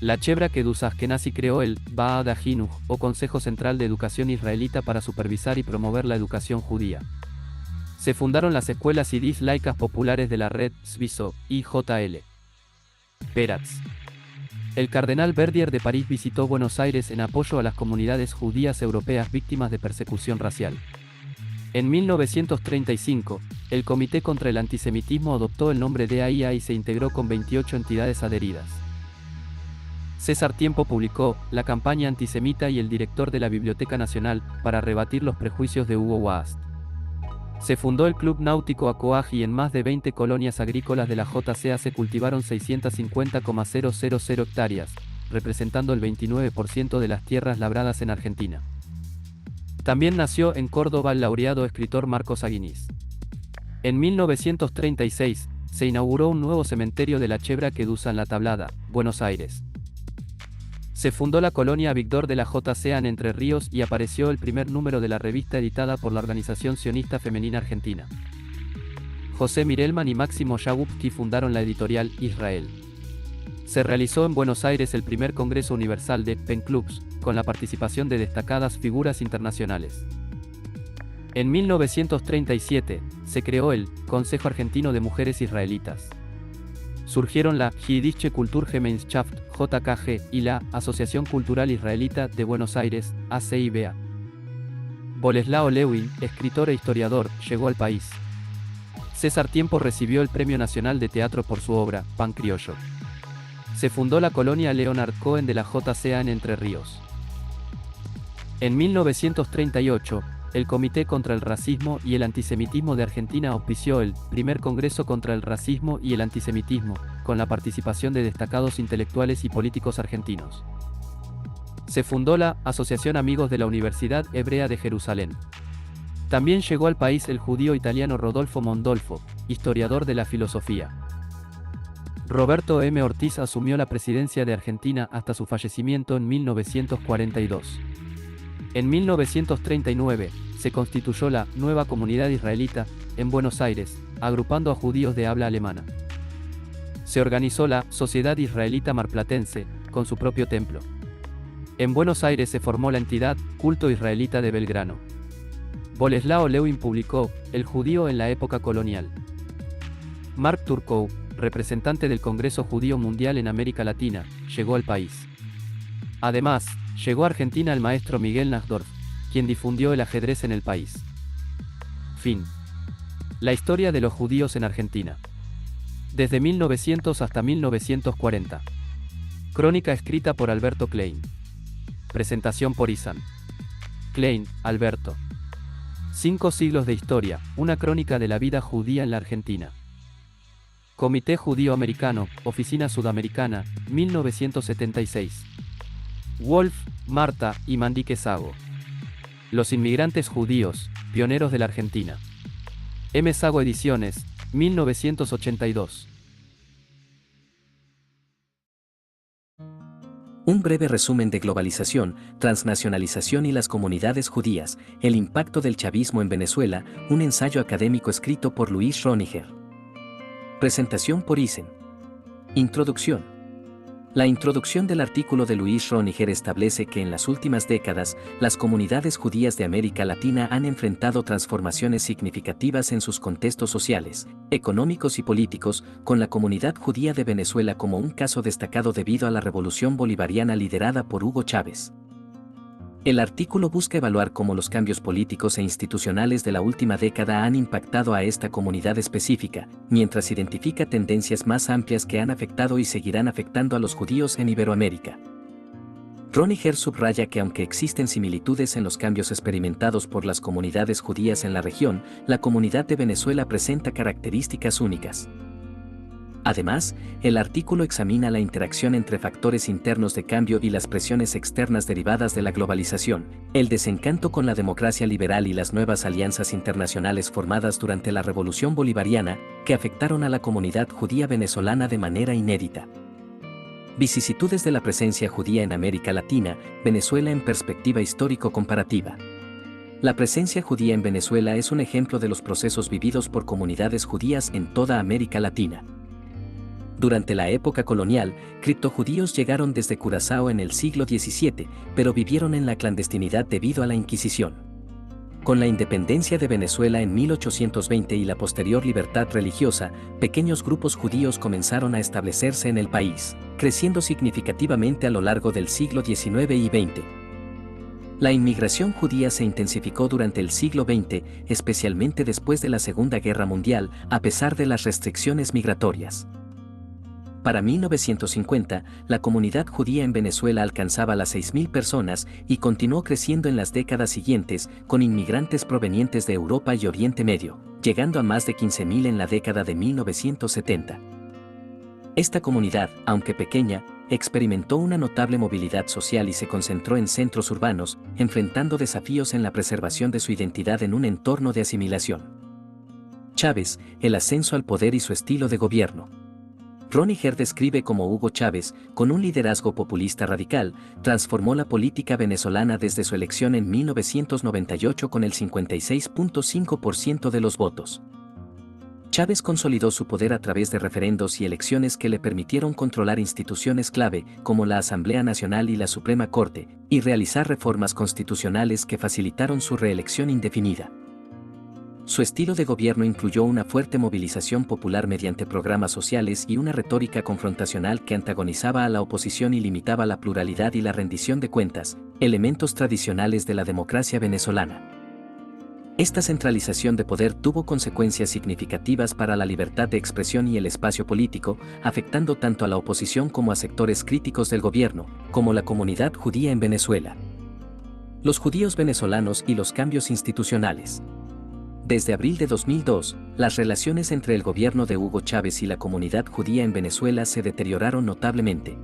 La Chebra Kedusá Ashkenazi creó el Ba'ad HaJinuj, o Consejo Central de Educación Israelita para supervisar y promover la educación judía. Se fundaron las escuelas yiddish laicas populares de la red Sviso, IJL. Peretz. El cardenal Verdier de París visitó Buenos Aires en apoyo a las comunidades judías europeas víctimas de persecución racial. En 1935, el Comité contra el Antisemitismo adoptó el nombre de AIA y se integró con 28 entidades adheridas. César Tiempo publicó La campaña antisemita y el director de la Biblioteca Nacional, para rebatir los prejuicios de Hugo Waast. Se fundó el Club Náutico Acoaj y en más de 20 colonias agrícolas de la JCA se cultivaron 650,000 hectáreas, representando el 29% de las tierras labradas en Argentina. También nació en Córdoba el laureado escritor Marcos Aguinis. En 1936, se inauguró un nuevo cementerio de la Chebra Kedusá en La Tablada, Buenos Aires. Se fundó la colonia Víctor de la JCA en Entre Ríos y apareció el primer número de la revista editada por la Organización Sionista Femenina Argentina. José Mirelman y Máximo Yagubski fundaron la editorial Israel. Se realizó en Buenos Aires el primer Congreso Universal de Pen Clubs, con la participación de destacadas figuras internacionales. En 1937, se creó el Consejo Argentino de Mujeres Israelitas. Surgieron la Jiddische Kulturgemeinschaft, JKG, y la Asociación Cultural Israelita de Buenos Aires, ACIBA. Boleslao Lewin, escritor e historiador, llegó al país. César Tiempo recibió el Premio Nacional de Teatro por su obra, Pan Criollo. Se fundó la colonia Leonard Cohen de la JCA en Entre Ríos. En 1938, el Comité contra el Racismo y el Antisemitismo de Argentina auspició el primer Congreso contra el Racismo y el Antisemitismo, con la participación de destacados intelectuales y políticos argentinos. Se fundó la Asociación Amigos de la Universidad Hebrea de Jerusalén. También llegó al país el judío italiano Rodolfo Mondolfo, historiador de la filosofía. Roberto M. Ortiz asumió la presidencia de Argentina hasta su fallecimiento en 1942. En 1939, se constituyó la Nueva Comunidad Israelita, en Buenos Aires, agrupando a judíos de habla alemana. Se organizó la Sociedad Israelita Marplatense, con su propio templo. En Buenos Aires se formó la entidad Culto Israelita de Belgrano. Boleslao Lewin publicó El judío en la época colonial. Mark Turcow, representante del Congreso Judío Mundial en América Latina, llegó al país. Además, llegó a Argentina el maestro Miguel Najdorf, quien difundió el ajedrez en el país. Fin. La historia de los judíos en Argentina. Desde 1900 hasta 1940. Crónica escrita por Alberto Klein. Presentación por ISAN. Klein, Alberto. 5 siglos de historia, una crónica de la vida judía en la Argentina. Comité Judío Americano, Oficina Sudamericana, 1976. Wolf, Marta y Mandique Sago. Los inmigrantes judíos, pioneros de la Argentina. M. Sago Ediciones, 1982. Un breve resumen de globalización, transnacionalización y las comunidades judías, el impacto del chavismo en Venezuela, un ensayo académico escrito por Luis Roniger. Presentación por ISEN. Introducción. La introducción del artículo de Luis Roniger establece que en las últimas décadas, las comunidades judías de América Latina han enfrentado transformaciones significativas en sus contextos sociales, económicos y políticos, con la comunidad judía de Venezuela como un caso destacado debido a la revolución bolivariana liderada por Hugo Chávez. El artículo busca evaluar cómo los cambios políticos e institucionales de la última década han impactado a esta comunidad específica, mientras identifica tendencias más amplias que han afectado y seguirán afectando a los judíos en Iberoamérica. Roniger subraya que aunque existen similitudes en los cambios experimentados por las comunidades judías en la región, la comunidad de Venezuela presenta características únicas. Además, el artículo examina la interacción entre factores internos de cambio y las presiones externas derivadas de la globalización, el desencanto con la democracia liberal y las nuevas alianzas internacionales formadas durante la Revolución Bolivariana, que afectaron a la comunidad judía venezolana de manera inédita. Vicisitudes de la presencia judía en América Latina, Venezuela en perspectiva histórico-comparativa. La presencia judía en Venezuela es un ejemplo de los procesos vividos por comunidades judías en toda América Latina. Durante la época colonial, criptojudíos llegaron desde Curazao en el siglo XVII, pero vivieron en la clandestinidad debido a la Inquisición. Con la independencia de Venezuela en 1820 y la posterior libertad religiosa, pequeños grupos judíos comenzaron a establecerse en el país, creciendo significativamente a lo largo del siglo XIX y XX. La inmigración judía se intensificó durante el siglo XX, especialmente después de la Segunda Guerra Mundial, a pesar de las restricciones migratorias. Para 1950, la comunidad judía en Venezuela alcanzaba las 6.000 personas y continuó creciendo en las décadas siguientes, con inmigrantes provenientes de Europa y Oriente Medio, llegando a más de 15.000 en la década de 1970. Esta comunidad, aunque pequeña, experimentó una notable movilidad social y se concentró en centros urbanos, enfrentando desafíos en la preservación de su identidad en un entorno de asimilación. Chávez, el ascenso al poder y su estilo de gobierno. Roniger describe cómo Hugo Chávez, con un liderazgo populista radical, transformó la política venezolana desde su elección en 1998 con el 56.5% de los votos. Chávez consolidó su poder a través de referendos y elecciones que le permitieron controlar instituciones clave como la Asamblea Nacional y la Suprema Corte, y realizar reformas constitucionales que facilitaron su reelección indefinida. Su estilo de gobierno incluyó una fuerte movilización popular mediante programas sociales y una retórica confrontacional que antagonizaba a la oposición y limitaba la pluralidad y la rendición de cuentas, elementos tradicionales de la democracia venezolana. Esta centralización de poder tuvo consecuencias significativas para la libertad de expresión y el espacio político, afectando tanto a la oposición como a sectores críticos del gobierno, como la comunidad judía en Venezuela. Los judíos venezolanos y los cambios institucionales. Desde abril de 2002, las relaciones entre el gobierno de Hugo Chávez y la comunidad judía en Venezuela se deterioraron notablemente.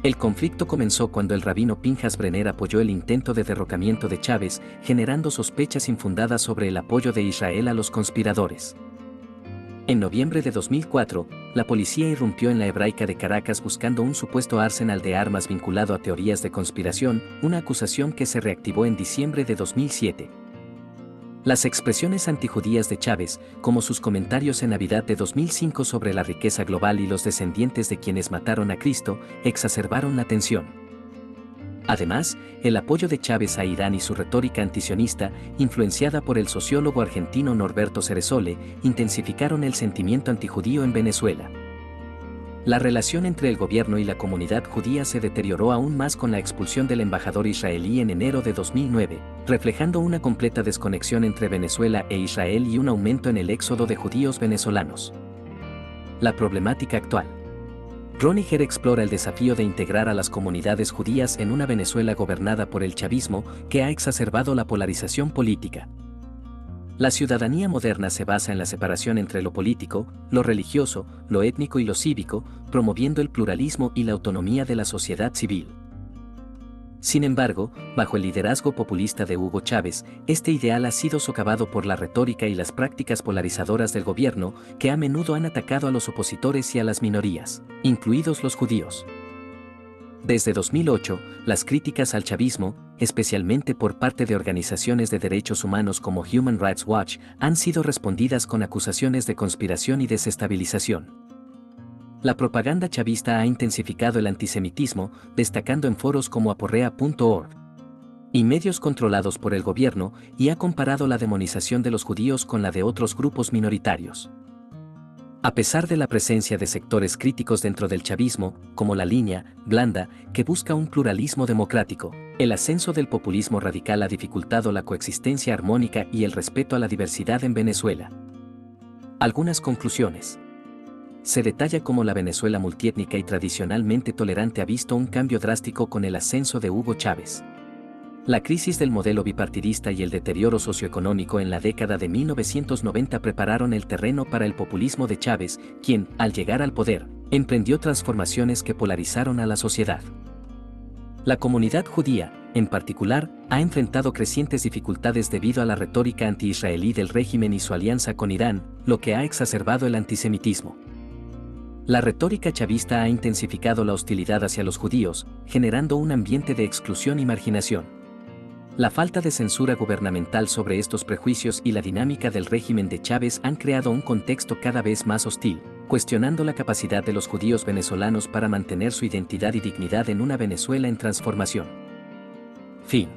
El conflicto comenzó cuando el rabino Pinjas Brenner apoyó el intento de derrocamiento de Chávez, generando sospechas infundadas sobre el apoyo de Israel a los conspiradores. En noviembre de 2004, la policía irrumpió en la Hebraica de Caracas buscando un supuesto arsenal de armas vinculado a teorías de conspiración, una acusación que se reactivó en diciembre de 2007. Las expresiones antijudías de Chávez, como sus comentarios en Navidad de 2005 sobre la riqueza global y los descendientes de quienes mataron a Cristo, exacerbaron la tensión. Además, el apoyo de Chávez a Irán y su retórica antisionista, influenciada por el sociólogo argentino Norberto Ceresole, intensificaron el sentimiento antijudío en Venezuela. La relación entre el gobierno y la comunidad judía se deterioró aún más con la expulsión del embajador israelí en enero de 2009, reflejando una completa desconexión entre Venezuela e Israel y un aumento en el éxodo de judíos venezolanos. La problemática actual. Roniger explora el desafío de integrar a las comunidades judías en una Venezuela gobernada por el chavismo que ha exacerbado la polarización política. La ciudadanía moderna se basa en la separación entre lo político, lo religioso, lo étnico y lo cívico, promoviendo el pluralismo y la autonomía de la sociedad civil. Sin embargo, bajo el liderazgo populista de Hugo Chávez, este ideal ha sido socavado por la retórica y las prácticas polarizadoras del gobierno, que a menudo han atacado a los opositores y a las minorías, incluidos los judíos. Desde 2008, las críticas al chavismo, especialmente por parte de organizaciones de derechos humanos como Human Rights Watch, han sido respondidas con acusaciones de conspiración y desestabilización. La propaganda chavista ha intensificado el antisemitismo, destacando en foros como aporrea.org y medios controlados por el gobierno, y ha comparado la demonización de los judíos con la de otros grupos minoritarios. A pesar de la presencia de sectores críticos dentro del chavismo, como la línea blanda, que busca un pluralismo democrático, el ascenso del populismo radical ha dificultado la coexistencia armónica y el respeto a la diversidad en Venezuela. Algunas conclusiones. Se detalla cómo la Venezuela multiétnica y tradicionalmente tolerante ha visto un cambio drástico con el ascenso de Hugo Chávez. La crisis del modelo bipartidista y el deterioro socioeconómico en la década de 1990 prepararon el terreno para el populismo de Chávez, quien, al llegar al poder, emprendió transformaciones que polarizaron a la sociedad. La comunidad judía, en particular, ha enfrentado crecientes dificultades debido a la retórica anti-israelí del régimen y su alianza con Irán, lo que ha exacerbado el antisemitismo. La retórica chavista ha intensificado la hostilidad hacia los judíos, generando un ambiente de exclusión y marginación. La falta de censura gubernamental sobre estos prejuicios y la dinámica del régimen de Chávez han creado un contexto cada vez más hostil, cuestionando la capacidad de los judíos venezolanos para mantener su identidad y dignidad en una Venezuela en transformación. Fin.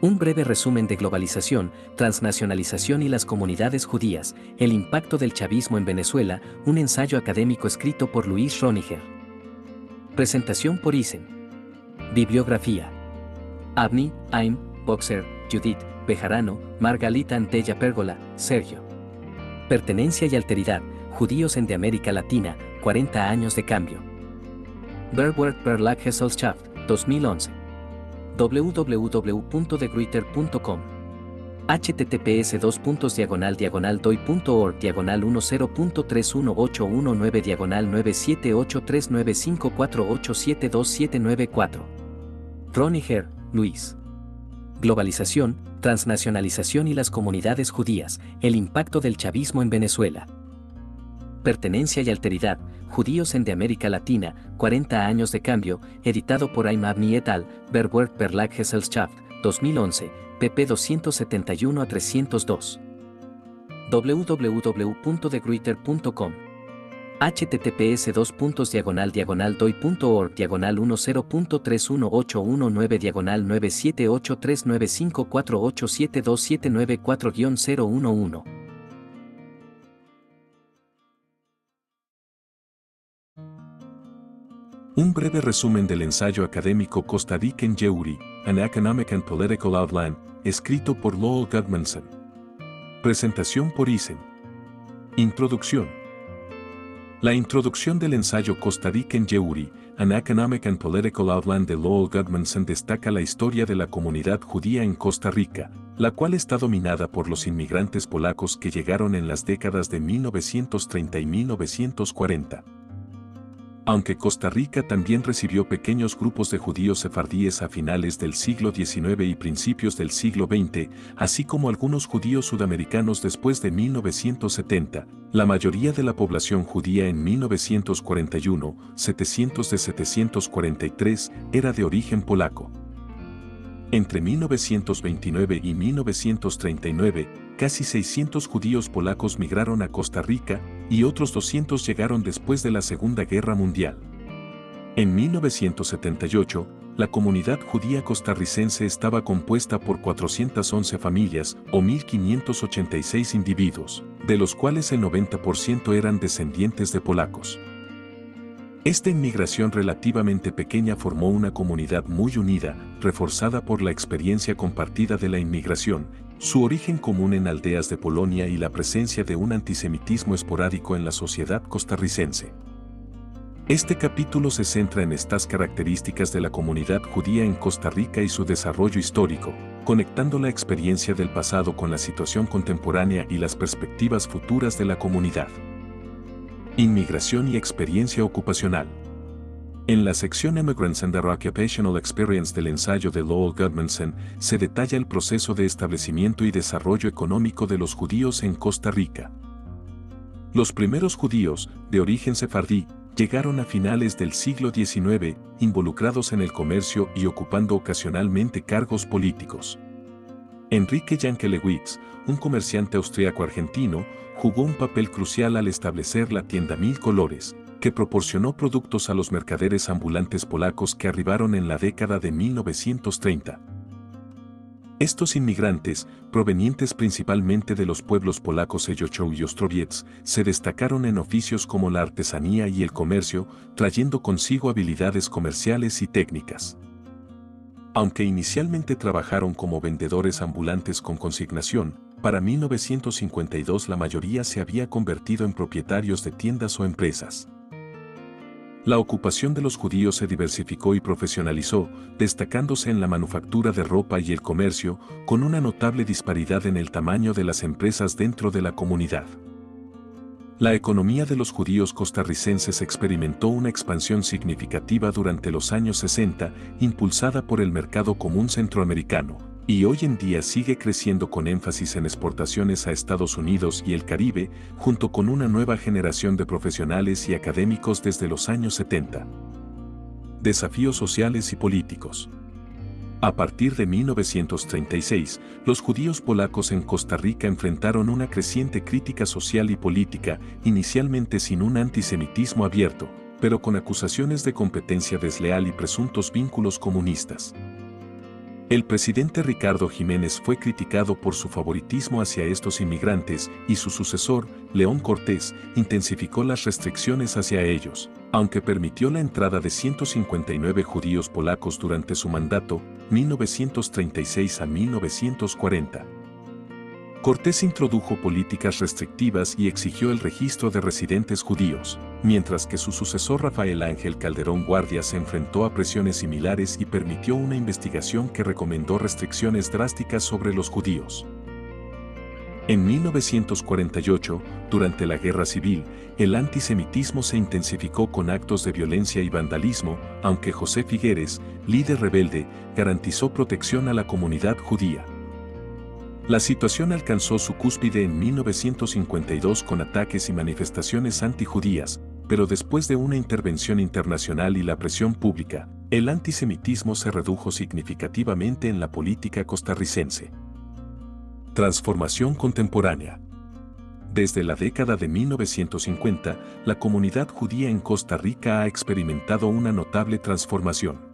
Un breve resumen de globalización, transnacionalización y las comunidades judías, el impacto del chavismo en Venezuela, un ensayo académico escrito por Luis Roniger. Presentación por Isen. Bibliografía. Avni, Aim, Boxer, Judith, Bejarano, Margalita Antella Pérgola, Sergio. Pertenencia y alteridad, judíos en de América Latina, 40 años de cambio. Bergwerk Verlag Gesellschaft, 2011. www.degruyter.com https://doi.org /10318119/9783954872794. Roniger, Luis. Globalización, transnacionalización y las comunidades judías, el impacto del chavismo en Venezuela. Pertenencia y alteridad, judíos en de América Latina, 40 años de cambio, editado por Aim Avni et al., Bergwerk Verlag Gesellschaft, 2011, pp 271-302. www.degruyter.com https://doi.org /10318119/9783954872794 Un breve resumen del ensayo académico Costa Rican Jewry, An Economic and Political Outline, escrito por Lowell Gudmundson. Presentación por Isen. Introducción. La introducción del ensayo Costa Rican Jewry, An Economic and Political Outline de Lowell Gudmundson destaca la historia de la comunidad judía en Costa Rica, la cual está dominada por los inmigrantes polacos que llegaron en las décadas de 1930 y 1940. Aunque Costa Rica también recibió pequeños grupos de judíos sefardíes a finales del siglo XIX y principios del siglo XX, así como algunos judíos sudamericanos después de 1970, la mayoría de la población judía en 1941, 700 de 743, era de origen polaco. Entre 1929 y 1939, casi 600 judíos polacos migraron a Costa Rica, y otros 200 llegaron después de la Segunda Guerra Mundial. En 1978, la comunidad judía costarricense estaba compuesta por 411 familias, o 1.586 individuos, de los cuales el 90% eran descendientes de polacos. Esta inmigración relativamente pequeña formó una comunidad muy unida, reforzada por la experiencia compartida de la inmigración, su origen común en aldeas de Polonia y la presencia de un antisemitismo esporádico en la sociedad costarricense. Este capítulo se centra en estas características de la comunidad judía en Costa Rica y su desarrollo histórico, conectando la experiencia del pasado con la situación contemporánea y las perspectivas futuras de la comunidad. Inmigración y experiencia ocupacional. En la sección Immigrants and Their Occupational Experience del ensayo de Lowell Gudmundson, se detalla el proceso de establecimiento y desarrollo económico de los judíos en Costa Rica. Los primeros judíos, de origen sefardí, llegaron a finales del siglo XIX, involucrados en el comercio y ocupando ocasionalmente cargos políticos. Enrique Yankelewicz, un comerciante austríaco-argentino, jugó un papel crucial al establecer la tienda Mil Colores, que proporcionó productos a los mercaderes ambulantes polacos que arribaron en la década de 1930. Estos inmigrantes, provenientes principalmente de los pueblos polacos Ejochow y Ostrowiec, se destacaron en oficios como la artesanía y el comercio, trayendo consigo habilidades comerciales y técnicas. Aunque inicialmente trabajaron como vendedores ambulantes con consignación, para 1952 la mayoría se había convertido en propietarios de tiendas o empresas. La ocupación de los judíos se diversificó y profesionalizó, destacándose en la manufactura de ropa y el comercio, con una notable disparidad en el tamaño de las empresas dentro de la comunidad. La economía de los judíos costarricenses experimentó una expansión significativa durante los años 60, impulsada por el mercado común centroamericano, y hoy en día sigue creciendo con énfasis en exportaciones a Estados Unidos y el Caribe, junto con una nueva generación de profesionales y académicos desde los años 70. Desafíos sociales y políticos. A partir de 1936, los judíos polacos en Costa Rica enfrentaron una creciente crítica social y política, inicialmente sin un antisemitismo abierto, pero con acusaciones de competencia desleal y presuntos vínculos comunistas. El presidente Ricardo Jiménez fue criticado por su favoritismo hacia estos inmigrantes y su sucesor, León Cortés, intensificó las restricciones hacia ellos, aunque permitió la entrada de 159 judíos polacos durante su mandato, 1936 a 1940. Cortés introdujo políticas restrictivas y exigió el registro de residentes judíos, mientras que su sucesor Rafael Ángel Calderón Guardia se enfrentó a presiones similares y permitió una investigación que recomendó restricciones drásticas sobre los judíos. En 1948, durante la Guerra Civil, el antisemitismo se intensificó con actos de violencia y vandalismo, aunque José Figueres, líder rebelde, garantizó protección a la comunidad judía. La situación alcanzó su cúspide en 1952 con ataques y manifestaciones antijudías, pero después de una intervención internacional y la presión pública, el antisemitismo se redujo significativamente en la política costarricense. Transformación contemporánea. Desde la década de 1950, la comunidad judía en Costa Rica ha experimentado una notable transformación.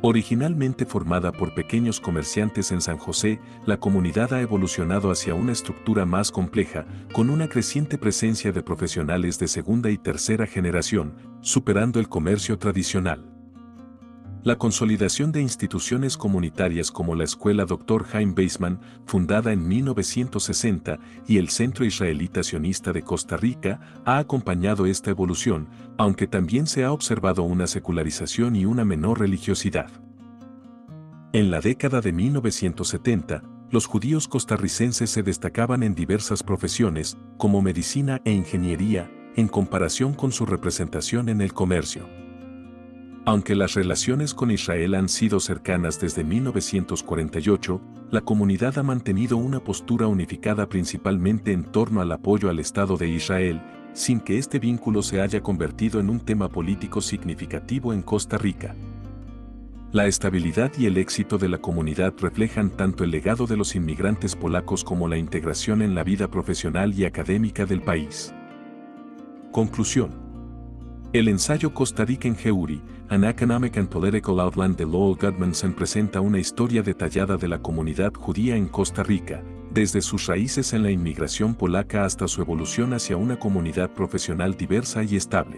Originalmente formada por pequeños comerciantes en San José, la comunidad ha evolucionado hacia una estructura más compleja, con una creciente presencia de profesionales de segunda y tercera generación, superando el comercio tradicional. La consolidación de instituciones comunitarias como la Escuela Dr. Chaim Weizmann, fundada en 1960, y el Centro Israelita Sionista de Costa Rica, ha acompañado esta evolución, aunque también se ha observado una secularización y una menor religiosidad. En la década de 1970, los judíos costarricenses se destacaban en diversas profesiones, como medicina e ingeniería, en comparación con su representación en el comercio. Aunque las relaciones con Israel han sido cercanas desde 1948, la comunidad ha mantenido una postura unificada principalmente en torno al apoyo al Estado de Israel, sin que este vínculo se haya convertido en un tema político significativo en Costa Rica. La estabilidad y el éxito de la comunidad reflejan tanto el legado de los inmigrantes polacos como la integración en la vida profesional y académica del país. Conclusión. El ensayo Costa Rica en Jewry, An Economic and Political Outline de Lowell Gudmundsen presenta una historia detallada de la comunidad judía en Costa Rica, desde sus raíces en la inmigración polaca hasta su evolución hacia una comunidad profesional diversa y estable.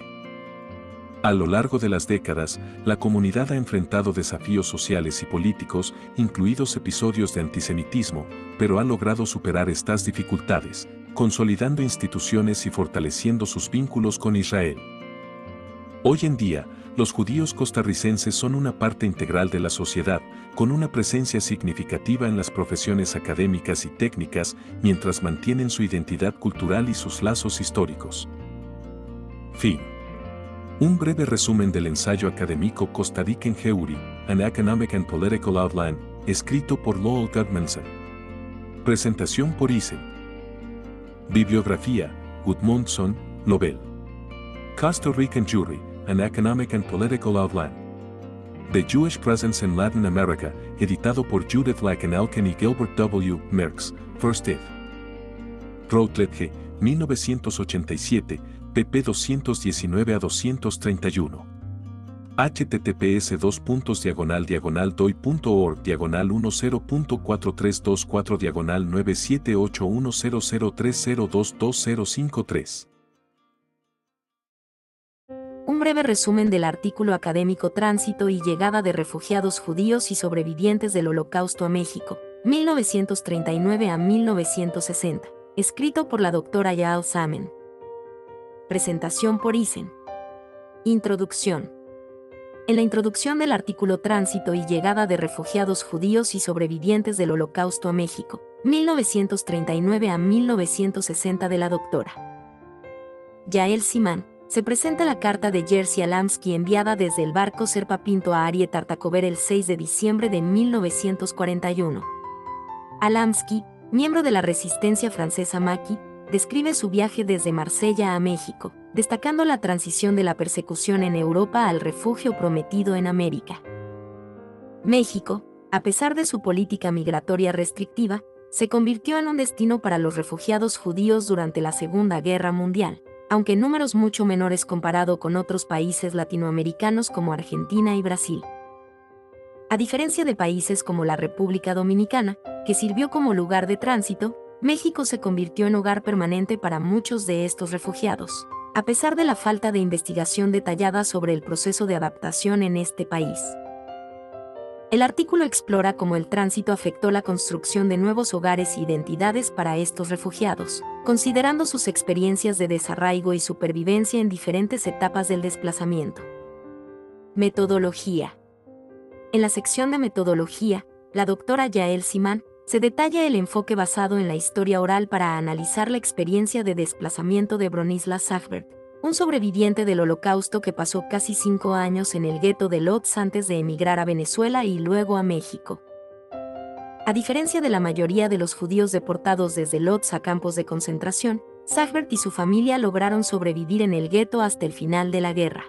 A lo largo de las décadas, la comunidad ha enfrentado desafíos sociales y políticos, incluidos episodios de antisemitismo, pero ha logrado superar estas dificultades, consolidando instituciones y fortaleciendo sus vínculos con Israel. Hoy en día, los judíos costarricenses son una parte integral de la sociedad, con una presencia significativa en las profesiones académicas y técnicas, mientras mantienen su identidad cultural y sus lazos históricos. Fin. Un breve resumen del ensayo académico Costa Rica en Jewry, An Economic and Political Outline, escrito por Lowell Gudmundsen. Presentación por Isen. Bibliografía, Gudmundsson, Lowell. Costa Rican Jewry, An Economic and Political Outline. The Jewish Presence in Latin America, editado por Judith Laken-Elkin y Gilbert W. Merckx, First ed. Routledge, 1987, pp. 219 a 231. https://doi.org/10.10.10.doi.10.103030322003022053. Un breve resumen del artículo académico Tránsito y llegada de refugiados judíos y sobrevivientes del Holocausto a México, 1939 a 1960, escrito por la doctora Yael Samen. Presentación por Isen. Introducción. En la introducción del artículo Tránsito y llegada de refugiados judíos y sobrevivientes del Holocausto a México, 1939 a 1960 de la doctora Yael Samen, se presenta la carta de Jerzy Alamsky enviada desde el barco Serpa Pinto a Arie Tartakover el 6 de diciembre de 1941. Alamsky, miembro de la resistencia francesa maquis, describe su viaje desde Marsella a México, destacando la transición de la persecución en Europa al refugio prometido en América. México, a pesar de su política migratoria restrictiva, se convirtió en un destino para los refugiados judíos durante la Segunda Guerra Mundial, aunque en números mucho menores comparado con otros países latinoamericanos como Argentina y Brasil. A diferencia de países como la República Dominicana, que sirvió como lugar de tránsito, México se convirtió en hogar permanente para muchos de estos refugiados, a pesar de la falta de investigación detallada sobre el proceso de adaptación en este país. El artículo explora cómo el tránsito afectó la construcción de nuevos hogares e identidades para estos refugiados, considerando sus experiencias de desarraigo y supervivencia en diferentes etapas del desplazamiento. Metodología. En la sección de metodología, la doctora Yael Samen se detalla el enfoque basado en la historia oral para analizar la experiencia de desplazamiento de Bronisław Zachberg, un sobreviviente del Holocausto que pasó casi 5 años en el gueto de Lodz antes de emigrar a Venezuela y luego a México. A diferencia de la mayoría de los judíos deportados desde Lodz a campos de concentración, Zachberg y su familia lograron sobrevivir en el gueto hasta el final de la guerra.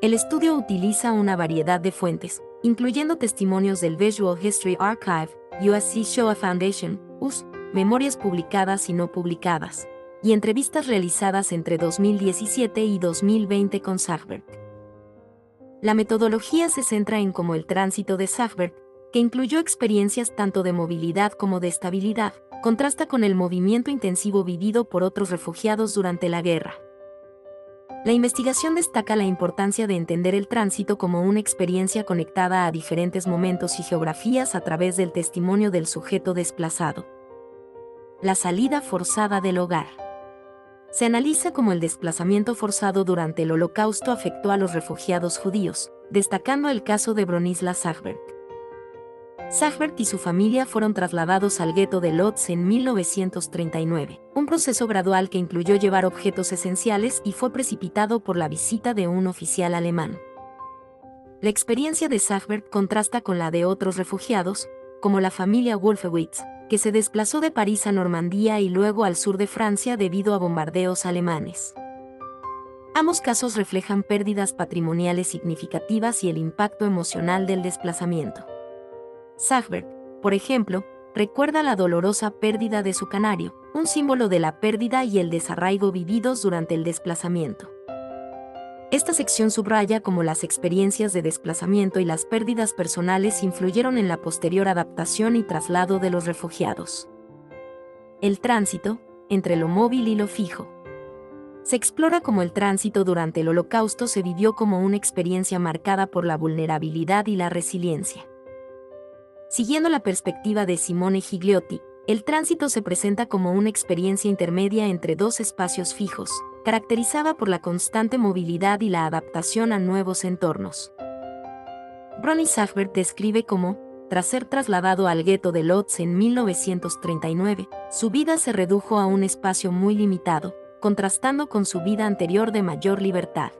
El estudio utiliza una variedad de fuentes, incluyendo testimonios del Visual History Archive, USC Shoah Foundation, US, memorias publicadas y no publicadas, y entrevistas realizadas entre 2017 y 2020 con Zachberg. La metodología se centra en cómo el tránsito de Zachberg, que incluyó experiencias tanto de movilidad como de estabilidad, contrasta con el movimiento intensivo vivido por otros refugiados durante la guerra. La investigación destaca la importancia de entender el tránsito como una experiencia conectada a diferentes momentos y geografías a través del testimonio del sujeto desplazado. La salida forzada del hogar. Se analiza cómo el desplazamiento forzado durante el Holocausto afectó a los refugiados judíos, destacando el caso de Bronisław Zachberg. Zachberg y su familia fueron trasladados al gueto de Lodz en 1939, un proceso gradual que incluyó llevar objetos esenciales y fue precipitado por la visita de un oficial alemán. La experiencia de Zachberg contrasta con la de otros refugiados, como la familia Wolfowitz, que se desplazó de París a Normandía y luego al sur de Francia debido a bombardeos alemanes. Ambos casos reflejan pérdidas patrimoniales significativas y el impacto emocional del desplazamiento. Zachberg, por ejemplo, recuerda la dolorosa pérdida de su canario, un símbolo de la pérdida y el desarraigo vividos durante el desplazamiento. Esta sección subraya cómo las experiencias de desplazamiento y las pérdidas personales influyeron en la posterior adaptación y traslado de los refugiados. El tránsito, entre lo móvil y lo fijo. Se explora cómo el tránsito durante el Holocausto se vivió como una experiencia marcada por la vulnerabilidad y la resiliencia. Siguiendo la perspectiva de Simone Gigliotti, el tránsito se presenta como una experiencia intermedia entre dos espacios fijos, caracterizada por la constante movilidad y la adaptación a nuevos entornos. Bronisław Zachberg describe cómo, tras ser trasladado al gueto de Lodz en 1939, su vida se redujo a un espacio muy limitado, contrastando con su vida anterior de mayor libertad.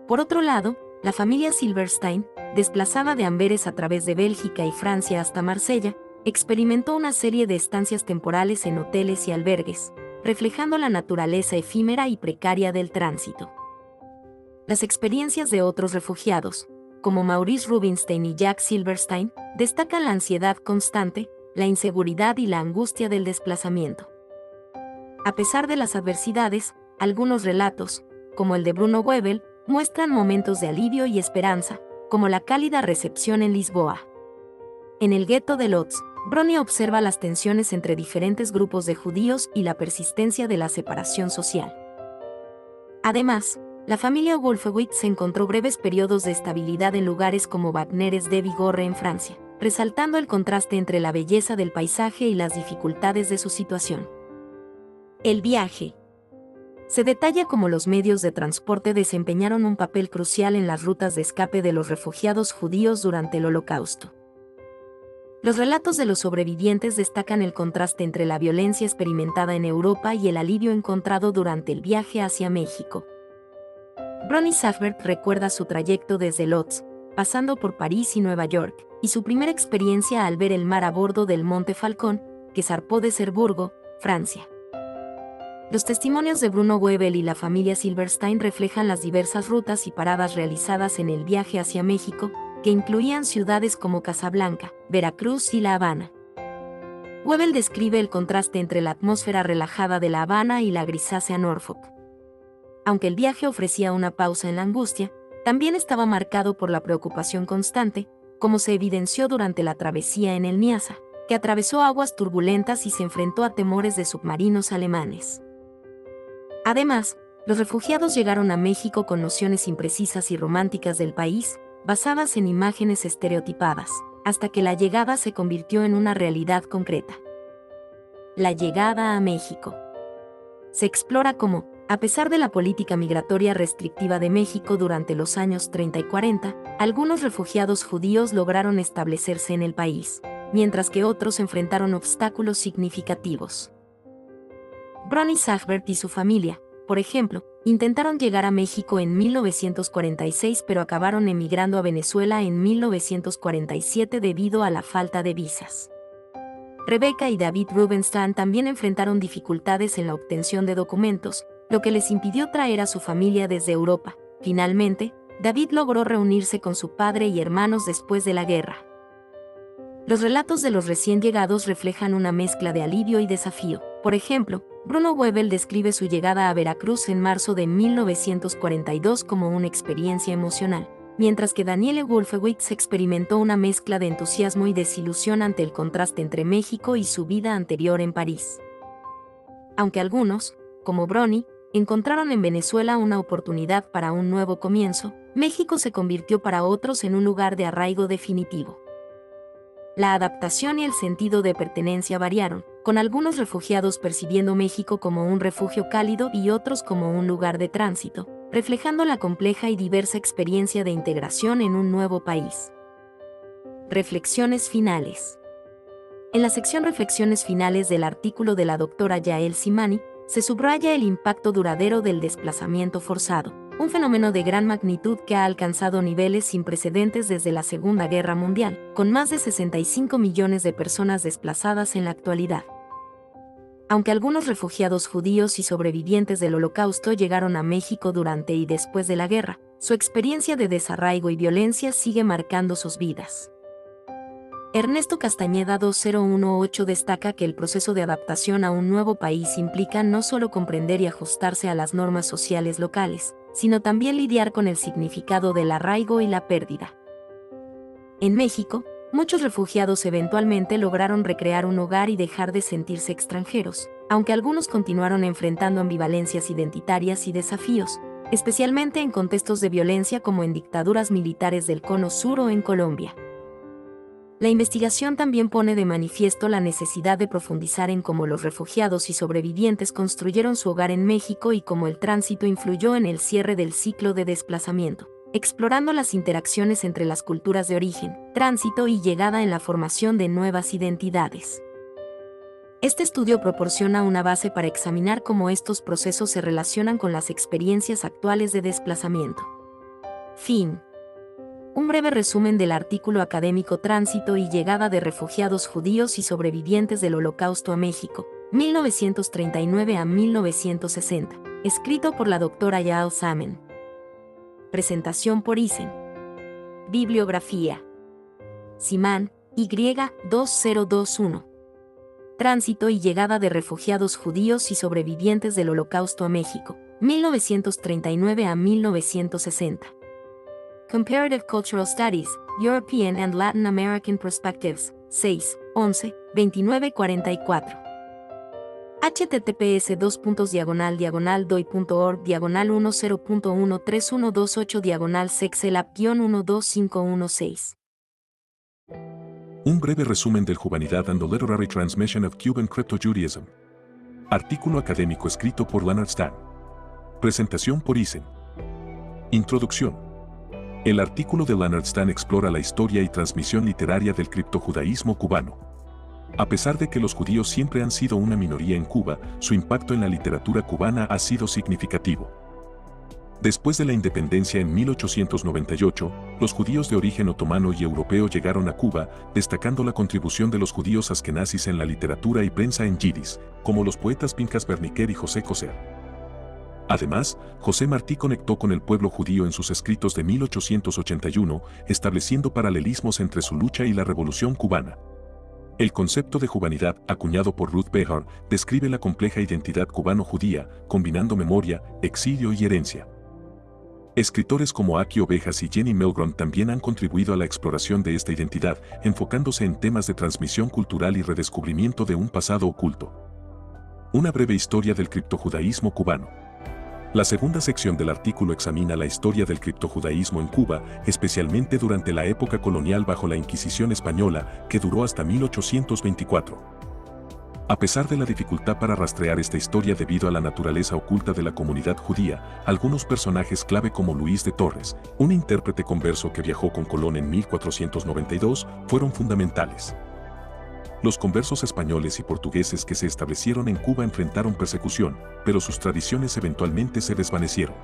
Por otro lado, la familia Silberstein, desplazada de Amberes a través de Bélgica y Francia hasta Marsella, experimentó una serie de estancias temporales en hoteles y albergues, reflejando la naturaleza efímera y precaria del tránsito. Las experiencias de otros refugiados, como Maurice Rubinstein y Jack Silberstein, destacan la ansiedad constante, la inseguridad y la angustia del desplazamiento. A pesar de las adversidades, algunos relatos, como el de Bruno Goebel, muestran momentos de alivio y esperanza, como la cálida recepción en Lisboa. En el gueto de Lodz, Brony observa las tensiones entre diferentes grupos de judíos y la persistencia de la separación social. Además, la familia Wolfowitz encontró breves periodos de estabilidad en lugares como Bagneres de Bigorre en Francia, resaltando el contraste entre la belleza del paisaje y las dificultades de su situación. El viaje. Se detalla cómo los medios de transporte desempeñaron un papel crucial en las rutas de escape de los refugiados judíos durante el Holocausto. Los relatos de los sobrevivientes destacan el contraste entre la violencia experimentada en Europa y el alivio encontrado durante el viaje hacia México. Brony Sachbert recuerda su trayecto desde Lodz, pasando por París y Nueva York, y su primera experiencia al ver el mar a bordo del Monte Falcón, que zarpó de Cherburgo, Francia. Los testimonios de Bruno Goebel y la familia Silberstein reflejan las diversas rutas y paradas realizadas en el viaje hacia México, que incluían ciudades como Casablanca, Veracruz y La Habana. Goebel describe el contraste entre la atmósfera relajada de La Habana y la grisácea Norfolk. Aunque el viaje ofrecía una pausa en la angustia, también estaba marcado por la preocupación constante, como se evidenció durante la travesía en el Niassa, que atravesó aguas turbulentas y se enfrentó a temores de submarinos alemanes. Además, los refugiados llegaron a México con nociones imprecisas y románticas del país, basadas en imágenes estereotipadas, hasta que la llegada se convirtió en una realidad concreta. La llegada a México. Se explora cómo, a pesar de la política migratoria restrictiva de México durante los años 30 y 40, algunos refugiados judíos lograron establecerse en el país, mientras que otros enfrentaron obstáculos significativos. Brony Sachbert y su familia, por ejemplo, intentaron llegar a México en 1946 pero acabaron emigrando a Venezuela en 1947 debido a la falta de visas. Rebecca y David Rubenstein también enfrentaron dificultades en la obtención de documentos, lo que les impidió traer a su familia desde Europa. Finalmente, David logró reunirse con su padre y hermanos después de la guerra. Los relatos de los recién llegados reflejan una mezcla de alivio y desafío. Por ejemplo, Bruno Goebel describe su llegada a Veracruz en marzo de 1942 como una experiencia emocional, mientras que Daniele Wolfowitz experimentó una mezcla de entusiasmo y desilusión ante el contraste entre México y su vida anterior en París. Aunque algunos, como Brony, encontraron en Venezuela una oportunidad para un nuevo comienzo, México se convirtió para otros en un lugar de arraigo definitivo. La adaptación y el sentido de pertenencia variaron, con algunos refugiados percibiendo México como un refugio cálido y otros como un lugar de tránsito, reflejando la compleja y diversa experiencia de integración en un nuevo país. Reflexiones finales. En la sección Reflexiones finales del artículo de la doctora Yael Simani, se subraya el impacto duradero del desplazamiento forzado, un fenómeno de gran magnitud que ha alcanzado niveles sin precedentes desde la Segunda Guerra Mundial, con más de 65 millones de personas desplazadas en la actualidad. Aunque algunos refugiados judíos y sobrevivientes del Holocausto llegaron a México durante y después de la guerra, su experiencia de desarraigo y violencia sigue marcando sus vidas. Ernesto Castañeda 2018 destaca que el proceso de adaptación a un nuevo país implica no solo comprender y ajustarse a las normas sociales locales, sino también lidiar con el significado del arraigo y la pérdida. En México, muchos refugiados eventualmente lograron recrear un hogar y dejar de sentirse extranjeros, aunque algunos continuaron enfrentando ambivalencias identitarias y desafíos, especialmente en contextos de violencia como en dictaduras militares del Cono Sur o en Colombia. La investigación también pone de manifiesto la necesidad de profundizar en cómo los refugiados y sobrevivientes construyeron su hogar en México y cómo el tránsito influyó en el cierre del ciclo de desplazamiento, explorando las interacciones entre las culturas de origen, tránsito y llegada en la formación de nuevas identidades. Este estudio proporciona una base para examinar cómo estos procesos se relacionan con las experiencias actuales de desplazamiento. Fin. Un breve resumen del artículo académico Tránsito y llegada de refugiados judíos y sobrevivientes del Holocausto a México, 1939 a 1960, escrito por la doctora Yael Simani. Presentación por Isen. Bibliografía. Simán, Y. 2021. Tránsito y llegada de refugiados judíos y sobrevivientes del Holocausto a México, 1939 a 1960. Comparative Cultural Studies, European and Latin American Perspectives, 6, 11, 29-44. https://doi.org/10.13128/sexelab-12516. Un breve resumen del Humanidad and the Literary Transmission of Cuban Crypto-Judaism. Artículo académico escrito por Leonard Stang. Presentación por Isen. Introducción. El artículo de Leonard Stang explora la historia y transmisión literaria del criptojudaísmo cubano. A pesar de que los judíos siempre han sido una minoría en Cuba, su impacto en la literatura cubana ha sido significativo. Después de la independencia en 1898, los judíos de origen otomano y europeo llegaron a Cuba, destacando la contribución de los judíos askenazis en la literatura y prensa en yidis, como los poetas Pinchas Berniker y José Coser. Además, José Martí conectó con el pueblo judío en sus escritos de 1881, estableciendo paralelismos entre su lucha y la Revolución cubana. El concepto de humanidad, acuñado por Ruth Behar, describe la compleja identidad cubano-judía, combinando memoria, exilio y herencia. Escritores como Aki Ovejas y Jenny Milgrom también han contribuido a la exploración de esta identidad, enfocándose en temas de transmisión cultural y redescubrimiento de un pasado oculto. Una breve historia del criptojudaísmo cubano. La segunda sección del artículo examina la historia del criptojudaísmo en Cuba, especialmente durante la época colonial bajo la Inquisición española, que duró hasta 1824. A pesar de la dificultad para rastrear esta historia debido a la naturaleza oculta de la comunidad judía, algunos personajes clave como Luis de Torres, un intérprete converso que viajó con Colón en 1492, fueron fundamentales. Los conversos españoles y portugueses que se establecieron en Cuba enfrentaron persecución, pero sus tradiciones eventualmente se desvanecieron.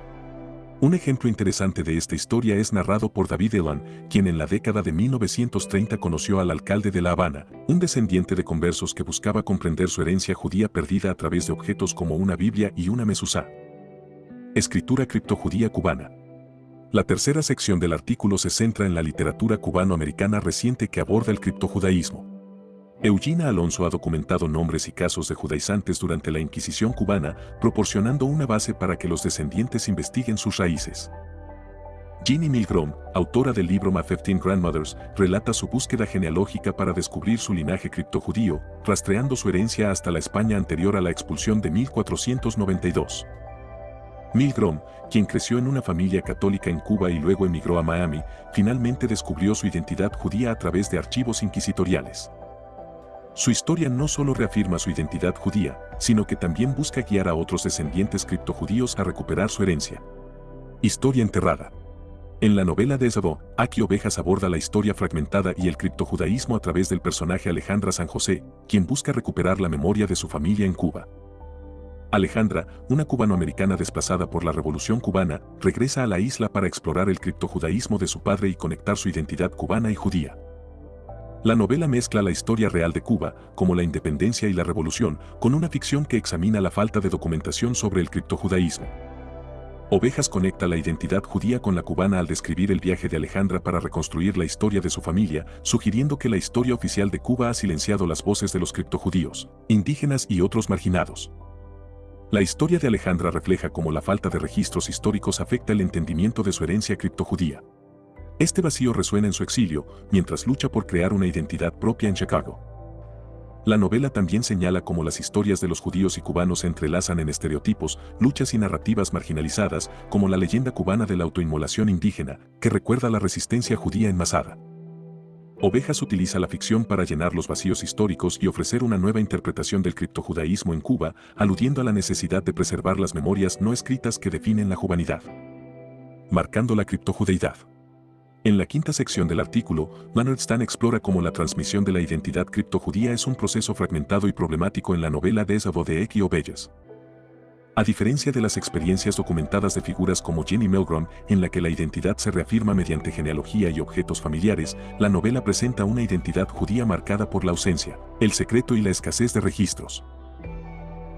Un ejemplo interesante de esta historia es narrado por David Elan, quien en la década de 1930 conoció al alcalde de La Habana, un descendiente de conversos que buscaba comprender su herencia judía perdida a través de objetos como una Biblia y una mesuzá. Escritura criptojudía cubana. La tercera sección del artículo se centra en la literatura cubano-americana reciente que aborda el criptojudaísmo. Eugenia Alonso ha documentado nombres y casos de judaizantes durante la Inquisición cubana, proporcionando una base para que los descendientes investiguen sus raíces. Jenny Milgrom, autora del libro My 15 Grandmothers, relata su búsqueda genealógica para descubrir su linaje criptojudío, rastreando su herencia hasta la España anterior a la expulsión de 1492. Milgrom, quien creció en una familia católica en Cuba y luego emigró a Miami, finalmente descubrió su identidad judía a través de archivos inquisitoriales. Su historia no solo reafirma su identidad judía, sino que también busca guiar a otros descendientes criptojudíos a recuperar su herencia. Historia enterrada. En la novela de Esaú, Aki Ovejas aborda la historia fragmentada y el criptojudaísmo a través del personaje Alejandra San José, quien busca recuperar la memoria de su familia en Cuba. Alejandra, una cubanoamericana desplazada por la Revolución cubana, regresa a la isla para explorar el criptojudaísmo de su padre y conectar su identidad cubana y judía. La novela mezcla la historia real de Cuba, como la independencia y la revolución, con una ficción que examina la falta de documentación sobre el criptojudaísmo. Ovejas conecta la identidad judía con la cubana al describir el viaje de Alejandra para reconstruir la historia de su familia, sugiriendo que la historia oficial de Cuba ha silenciado las voces de los criptojudíos, indígenas y otros marginados. La historia de Alejandra refleja cómo la falta de registros históricos afecta el entendimiento de su herencia criptojudía. Este vacío resuena en su exilio, mientras lucha por crear una identidad propia en Chicago. La novela también señala cómo las historias de los judíos y cubanos se entrelazan en estereotipos, luchas y narrativas marginalizadas, como la leyenda cubana de la autoinmolación indígena, que recuerda la resistencia judía enmasada. Ovejas utiliza la ficción para llenar los vacíos históricos y ofrecer una nueva interpretación del criptojudaísmo en Cuba, aludiendo a la necesidad de preservar las memorias no escritas que definen la humanidad. Marcando la criptojudeidad. En la quinta sección del artículo, Leonard Stang explora cómo la transmisión de la identidad criptojudía es un proceso fragmentado y problemático en la novela de Esaú de Aki Ovejas. A diferencia de las experiencias documentadas de figuras como Jenny Milgrom, en la que la identidad se reafirma mediante genealogía y objetos familiares, la novela presenta una identidad judía marcada por la ausencia, el secreto y la escasez de registros.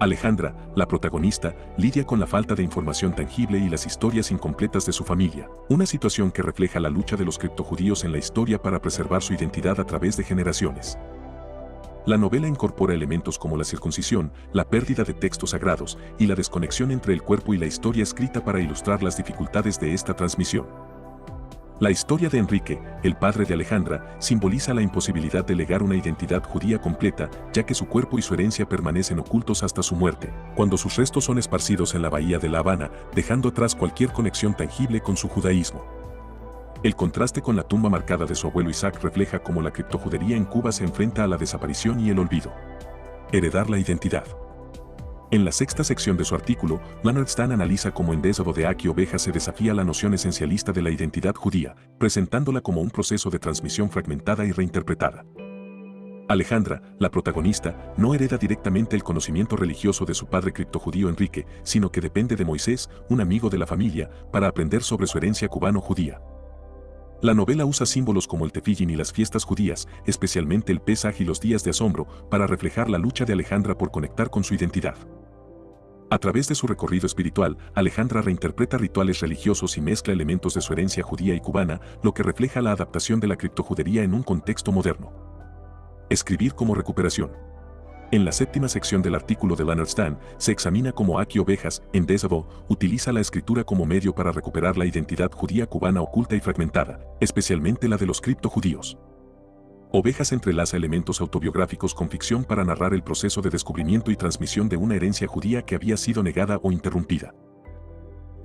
Alejandra, la protagonista, lidia con la falta de información tangible y las historias incompletas de su familia, una situación que refleja la lucha de los criptojudíos en la historia para preservar su identidad a través de generaciones. La novela incorpora elementos como la circuncisión, la pérdida de textos sagrados y la desconexión entre el cuerpo y la historia escrita para ilustrar las dificultades de esta transmisión. La historia de Enrique, el padre de Alejandra, simboliza la imposibilidad de legar una identidad judía completa, ya que su cuerpo y su herencia permanecen ocultos hasta su muerte, cuando sus restos son esparcidos en la bahía de La Habana, dejando atrás cualquier conexión tangible con su judaísmo. El contraste con la tumba marcada de su abuelo Isaac refleja cómo la criptojudería en Cuba se enfrenta a la desaparición y el olvido. Heredar la identidad. En la sexta sección de su artículo, Leonard Stern analiza cómo en Desavo de Aki Ovejas se desafía la noción esencialista de la identidad judía, presentándola como un proceso de transmisión fragmentada y reinterpretada. Alejandra, la protagonista, no hereda directamente el conocimiento religioso de su padre criptojudío Enrique, sino que depende de Moisés, un amigo de la familia, para aprender sobre su herencia cubano-judía. La novela usa símbolos como el tefillín y las fiestas judías, especialmente el Pesaj y los días de asombro, para reflejar la lucha de Alejandra por conectar con su identidad. A través de su recorrido espiritual, Alejandra reinterpreta rituales religiosos y mezcla elementos de su herencia judía y cubana, lo que refleja la adaptación de la criptojudería en un contexto moderno. Escribir como recuperación. En la séptima sección del artículo de Leonard Stern, se examina cómo Aki Ovejas, en Desavo, utiliza la escritura como medio para recuperar la identidad judía cubana oculta y fragmentada, especialmente la de los criptojudíos. Ovejas entrelaza elementos autobiográficos con ficción para narrar el proceso de descubrimiento y transmisión de una herencia judía que había sido negada o interrumpida.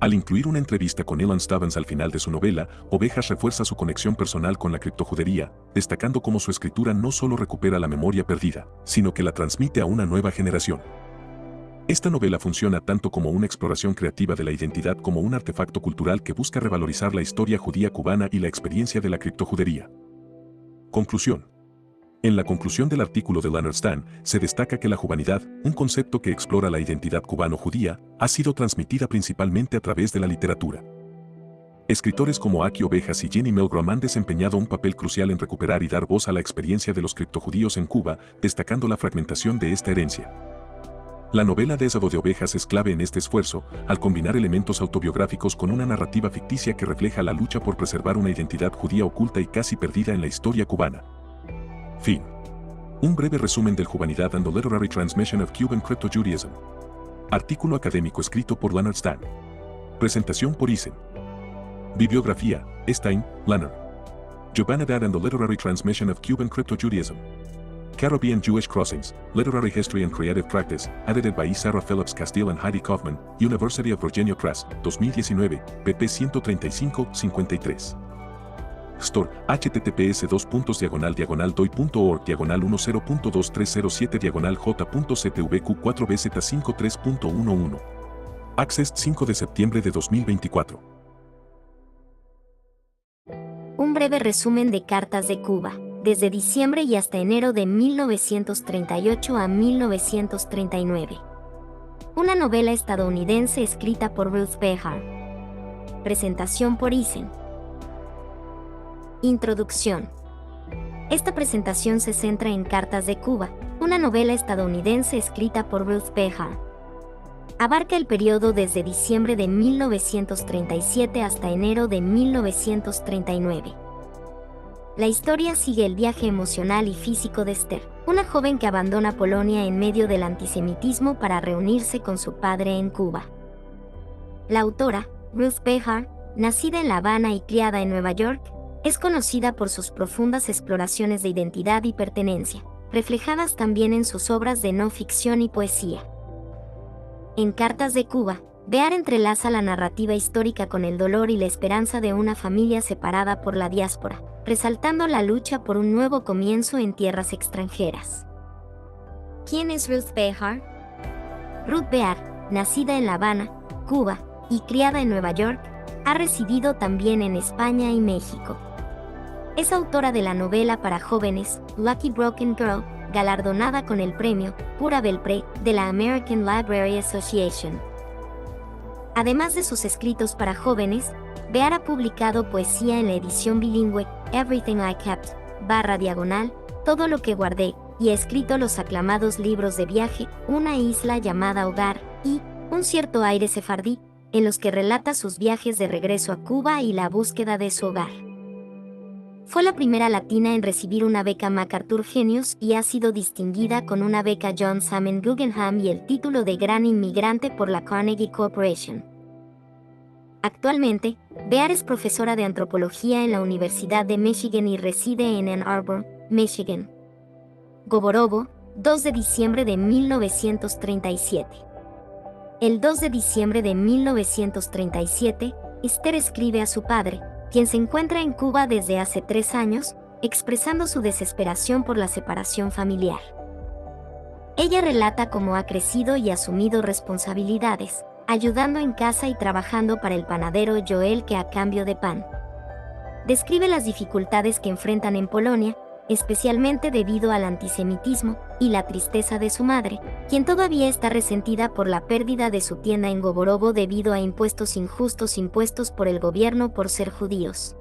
Al incluir una entrevista con Elon Stubbins al final de su novela, Ovejas refuerza su conexión personal con la criptojudería, destacando cómo su escritura no solo recupera la memoria perdida, sino que la transmite a una nueva generación. Esta novela funciona tanto como una exploración creativa de la identidad como un artefacto cultural que busca revalorizar la historia judía cubana y la experiencia de la criptojudería. Conclusión. En la conclusión del artículo de Leonard Stern, se destaca que la juvanidad, un concepto que explora la identidad cubano-judía, ha sido transmitida principalmente a través de la literatura. Escritores como Aki Ovejas y Jenny Milgram han desempeñado un papel crucial en recuperar y dar voz a la experiencia de los criptojudíos en Cuba, destacando la fragmentación de esta herencia. La novela Desavo de Ovejas es clave en este esfuerzo, al combinar elementos autobiográficos con una narrativa ficticia que refleja la lucha por preservar una identidad judía oculta y casi perdida en la historia cubana. Fin. Un breve resumen del Juvanidad and the Literary Transmission of Cuban Crypto-Judaism. Artículo académico escrito por Leonard Stern. Presentación por Isen. Bibliografía, Stein, Leonard. Juvanidad and the Literary Transmission of Cuban Crypto-Judaism. Caribbean Jewish Crossings, Literary History and Creative Practice, edited by Sarah Phillips Castile and Heidi Kaufman, University of Virginia Press, 2019, pp 135-53. Store, https://doi.org/10.0.2307/j.ctvq4bz53.11. Access 5 de septiembre de 2024. Un breve resumen de Cartas de Cuba, desde diciembre y hasta enero de 1938 a 1939. Una novela estadounidense escrita por Ruth Behar. Presentación por Isen. Introducción. Esta presentación se centra en Cartas de Cuba, una novela estadounidense escrita por Ruth Behar. Abarca el periodo desde diciembre de 1937 hasta enero de 1939. La historia sigue el viaje emocional y físico de Esther, una joven que abandona Polonia en medio del antisemitismo para reunirse con su padre en Cuba. La autora, Ruth Behar, nacida en La Habana y criada en Nueva York, es conocida por sus profundas exploraciones de identidad y pertenencia, reflejadas también en sus obras de no ficción y poesía. En Cartas de Cuba, Behar entrelaza la narrativa histórica con el dolor y la esperanza de una familia separada por la diáspora, resaltando la lucha por un nuevo comienzo en tierras extranjeras. ¿Quién es Ruth Behar? Ruth Behar, nacida en La Habana, Cuba, y criada en Nueva York, ha residido también en España y México. Es autora de la novela para jóvenes, Lucky Broken Girl, galardonada con el premio Pura Belpré de la American Library Association. Además de sus escritos para jóvenes, Behar ha publicado poesía en la edición bilingüe Everything I Kept, /, Todo lo que guardé, y ha escrito los aclamados libros de viaje Una isla llamada Hogar y Un cierto aire sefardí, en los que relata sus viajes de regreso a Cuba y la búsqueda de su hogar. Fue la primera latina en recibir una beca MacArthur Genius y ha sido distinguida con una beca John Samuel Guggenheim y el título de Gran Inmigrante por la Carnegie Corporation. Actualmente, Bear es profesora de antropología en la Universidad de Michigan y reside en Ann Arbor, Michigan. Goborobo, 2 de diciembre de 1937. El 2 de diciembre de 1937, Esther escribe a su padre, quien se encuentra en Cuba desde hace 3 años, expresando su desesperación por la separación familiar. Ella relata cómo ha crecido y asumido responsabilidades, ayudando en casa y trabajando para el panadero Joel que a cambio de pan. Describe las dificultades que enfrentan en Polonia, especialmente debido al antisemitismo y la tristeza de su madre, quien todavía está resentida por la pérdida de su tienda en Goborobo debido a impuestos injustos impuestos por el gobierno por ser judíos.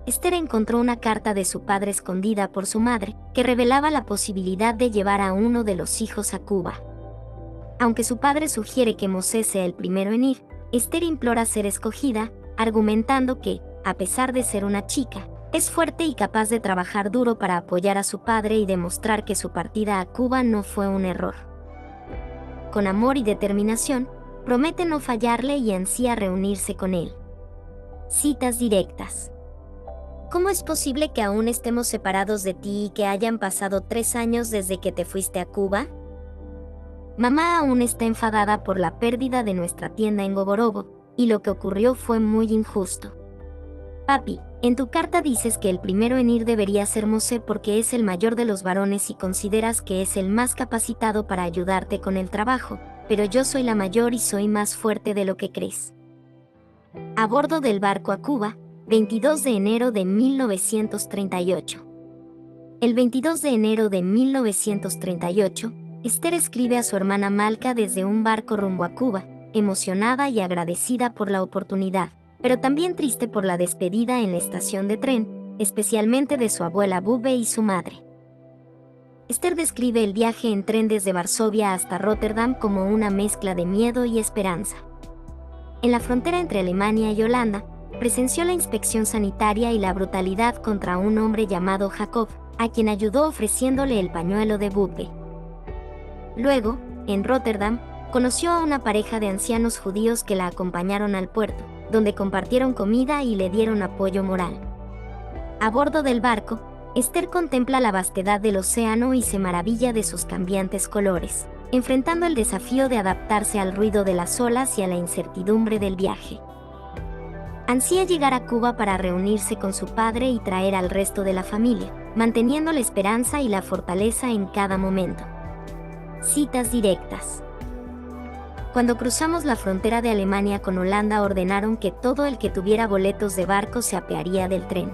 Esther encontró una carta de su padre escondida por su madre, que revelaba la posibilidad de llevar a uno de los hijos a Cuba. Aunque su padre sugiere que Mosés sea el primero en ir, Esther implora ser escogida, argumentando que, a pesar de ser una chica, es fuerte y capaz de trabajar duro para apoyar a su padre y demostrar que su partida a Cuba no fue un error. Con amor y determinación, promete no fallarle y ansía reunirse con él. Citas directas. ¿Cómo es posible que aún estemos separados de ti y que hayan pasado 3 años desde que te fuiste a Cuba? Mamá aún está enfadada por la pérdida de nuestra tienda en Goborobo, y lo que ocurrió fue muy injusto. Papi, en tu carta dices que el primero en ir debería ser Mosé porque es el mayor de los varones y consideras que es el más capacitado para ayudarte con el trabajo, pero yo soy la mayor y soy más fuerte de lo que crees. A bordo del barco a Cuba, 22 de enero de 1938. El 22 de enero de 1938, Esther escribe a su hermana Malca desde un barco rumbo a Cuba, emocionada y agradecida por la oportunidad, pero también triste por la despedida en la estación de tren, especialmente de su abuela Bube y su madre. Esther describe el viaje en tren desde Varsovia hasta Rotterdam como una mezcla de miedo y esperanza. En la frontera entre Alemania y Holanda, presenció la inspección sanitaria y la brutalidad contra un hombre llamado Jacob, a quien ayudó ofreciéndole el pañuelo de Bube. Luego, en Rotterdam, conoció a una pareja de ancianos judíos que la acompañaron al puerto, donde compartieron comida y le dieron apoyo moral. A bordo del barco, Esther contempla la vastedad del océano y se maravilla de sus cambiantes colores, enfrentando el desafío de adaptarse al ruido de las olas y a la incertidumbre del viaje. Ansía llegar a Cuba para reunirse con su padre y traer al resto de la familia, manteniendo la esperanza y la fortaleza en cada momento. Citas directas. Cuando cruzamos la frontera de Alemania con Holanda ordenaron que todo el que tuviera boletos de barco se apearía del tren.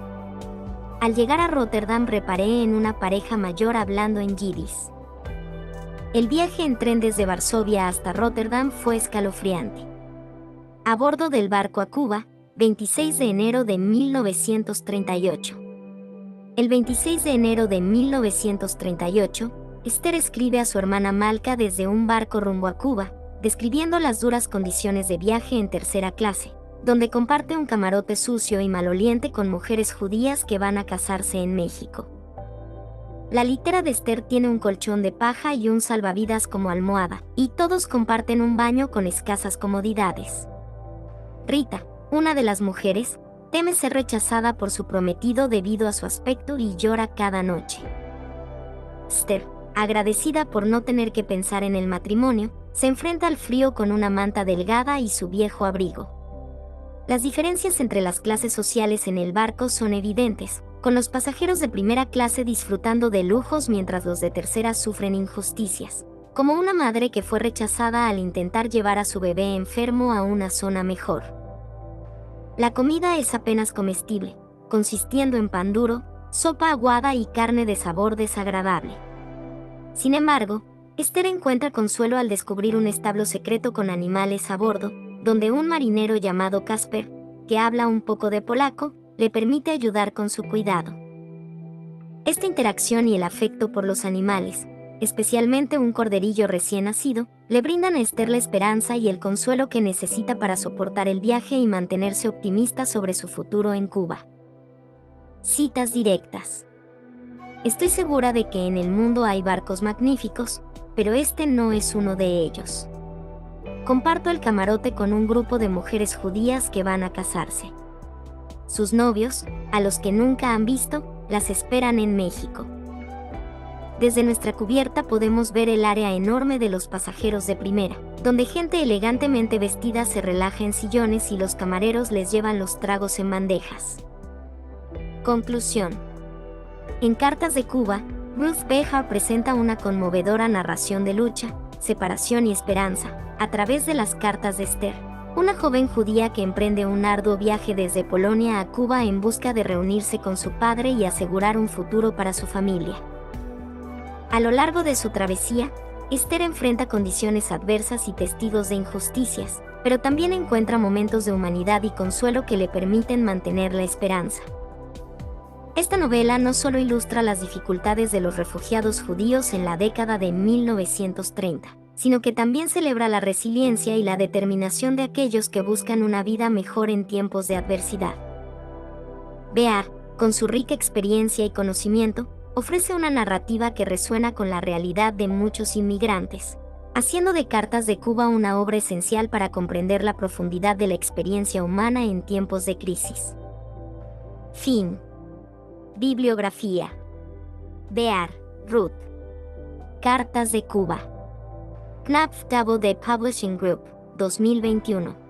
Al llegar a Rotterdam reparé en una pareja mayor hablando en yiddish. El viaje en tren desde Varsovia hasta Rotterdam fue escalofriante. A bordo del barco a Cuba, 26 de enero de 1938. El 26 de enero de 1938, Esther escribe a su hermana Malca desde un barco rumbo a Cuba, describiendo las duras condiciones de viaje en tercera clase, donde comparte un camarote sucio y maloliente con mujeres judías que van a casarse en México. La litera de Esther tiene un colchón de paja y un salvavidas como almohada, y todos comparten un baño con escasas comodidades. Rita, una de las mujeres, teme ser rechazada por su prometido debido a su aspecto y llora cada noche. Esther, agradecida por no tener que pensar en el matrimonio, se enfrenta al frío con una manta delgada y su viejo abrigo. Las diferencias entre las clases sociales en el barco son evidentes, con los pasajeros de primera clase disfrutando de lujos mientras los de tercera sufren injusticias, como una madre que fue rechazada al intentar llevar a su bebé enfermo a una zona mejor. La comida es apenas comestible, consistiendo en pan duro, sopa aguada y carne de sabor desagradable. Sin embargo, Esther encuentra consuelo al descubrir un establo secreto con animales a bordo, donde un marinero llamado Kasper, que habla un poco de polaco, le permite ayudar con su cuidado. Esta interacción y el afecto por los animales, especialmente un corderillo recién nacido, le brindan a Esther la esperanza y el consuelo que necesita para soportar el viaje y mantenerse optimista sobre su futuro en Cuba. Citas directas. Estoy segura de que en el mundo hay barcos magníficos, pero este no es uno de ellos. Comparto el camarote con un grupo de mujeres judías que van a casarse. Sus novios, a los que nunca han visto, las esperan en México. Desde nuestra cubierta podemos ver el área enorme de los pasajeros de primera, donde gente elegantemente vestida se relaja en sillones y los camareros les llevan los tragos en bandejas. Conclusión. En Cartas de Cuba, Ruth Behar presenta una conmovedora narración de lucha, separación y esperanza, a través de las cartas de Esther, una joven judía que emprende un arduo viaje desde Polonia a Cuba en busca de reunirse con su padre y asegurar un futuro para su familia. A lo largo de su travesía, Esther enfrenta condiciones adversas y testigos de injusticias, pero también encuentra momentos de humanidad y consuelo que le permiten mantener la esperanza. Esta novela no solo ilustra las dificultades de los refugiados judíos en la década de 1930, sino que también celebra la resiliencia y la determinación de aquellos que buscan una vida mejor en tiempos de adversidad. Behar, con su rica experiencia y conocimiento, ofrece una narrativa que resuena con la realidad de muchos inmigrantes, haciendo de Cartas de Cuba una obra esencial para comprender la profundidad de la experiencia humana en tiempos de crisis. Fin. Bibliografía. Behar, Ruth. Cartas de Cuba. Knopf Doubleday Publishing Group, 2021.